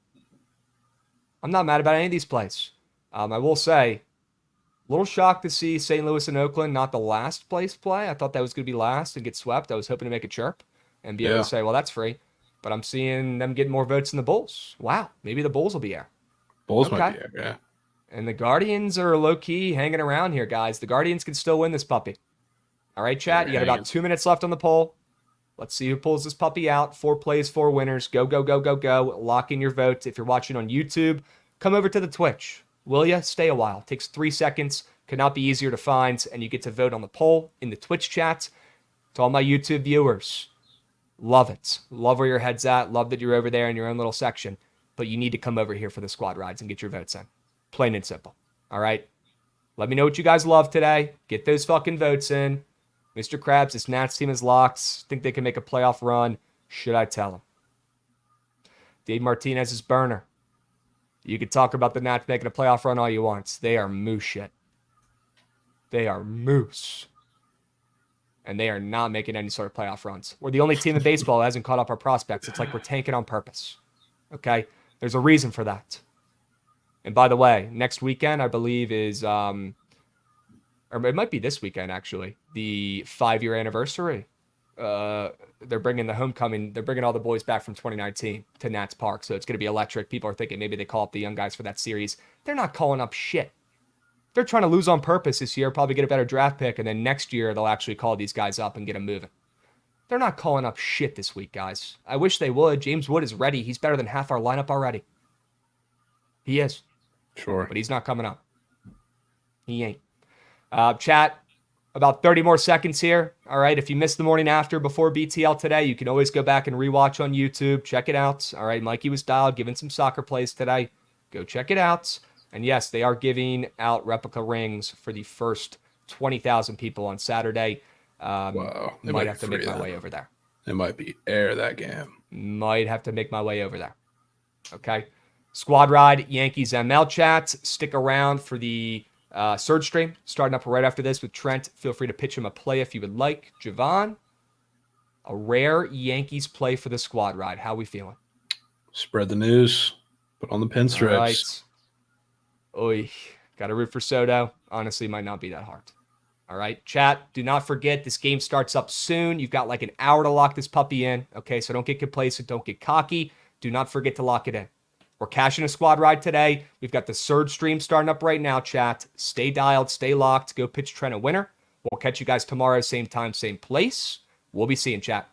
I'm not mad about any of these plays. I will say, a little shocked to see St. Louis and Oakland not the last place play. I thought that was going to be last and get swept. I was hoping to make a chirp and be able to say, well, that's free. But I'm seeing them getting more votes than the Bulls. Wow, maybe the Bulls will be here. Bulls might be here, yeah. And the Guardians are low-key hanging around here, guys. The Guardians can still win this puppy. All right, chat, you got about 2 minutes left on the poll. Let's see who pulls this puppy out. 4 plays, 4 winners. Go, go, go, go, go. Lock in your votes. If you're watching on YouTube, come over to the Twitch. Will ya? Stay a while. Takes 3 seconds. Could not be easier to find. And you get to vote on the poll in the Twitch chat. To all my YouTube viewers, love it. Love where your head's at. Love that you're over there in your own little section. But you need to come over here for the squad rides and get your votes in. Plain and simple. All right. Let me know what you guys love today. Get those fucking votes in. Mr. Krabs, this Nats team is locked. Think they can make a playoff run. Should I tell him? Dave Martinez is burner. You can talk about the Nats making a playoff run all you want. They are moose shit. They are moose. And they are not making any sort of playoff runs. We're the only team in baseball that hasn't caught up our prospects. It's like we're tanking on purpose. Okay? There's a reason for that. And by the way, next weekend, I believe, is, or it might be this weekend, actually, the 5-year anniversary. They're bringing the homecoming. They're bringing all the boys back from 2019 to Nats Park. So it's going to be electric. People are thinking maybe they call up the young guys for that series. They're not calling up shit. They're trying to lose on purpose this year, probably get a better draft pick, and then next year they'll actually call these guys up and get them moving. They're not calling up shit this week, guys. I wish they would. James Wood is ready. He's better than half our lineup already. He is. Sure. But he's not coming up. He ain't. Chat, about 30 more seconds here. All right, if you missed the morning after before BTL today, you can always go back and rewatch on YouTube. Check it out. All right, Mikey was dialed, giving some soccer plays today. Go check it out. And yes, they are giving out replica rings for the first 20,000 people on Saturday. Wow. Might have to make my way over there. It might be air that game. Might have to make my way over there. Okay. Squad Ride, Yankees ML chat. Stick around for the Surge stream. Starting up right after this with Trent. Feel free to pitch him a play if you would like. Javon, a rare Yankees play for the Squad Ride. How we feeling? Spread the news. Put on the pinstripes. All right. Oy, got to root for Soto. Honestly, might not be that hard. All right, chat, do not forget this game starts up soon. You've got like an hour to lock this puppy in. Okay, so don't get complacent. Don't get cocky. Do not forget to lock it in. We're cashing a Squad Ride today. We've got the Surge stream starting up right now, chat. Stay dialed. Stay locked. Go pitch Trent a winner. We'll catch you guys tomorrow, same time, same place. We'll be seeing chat.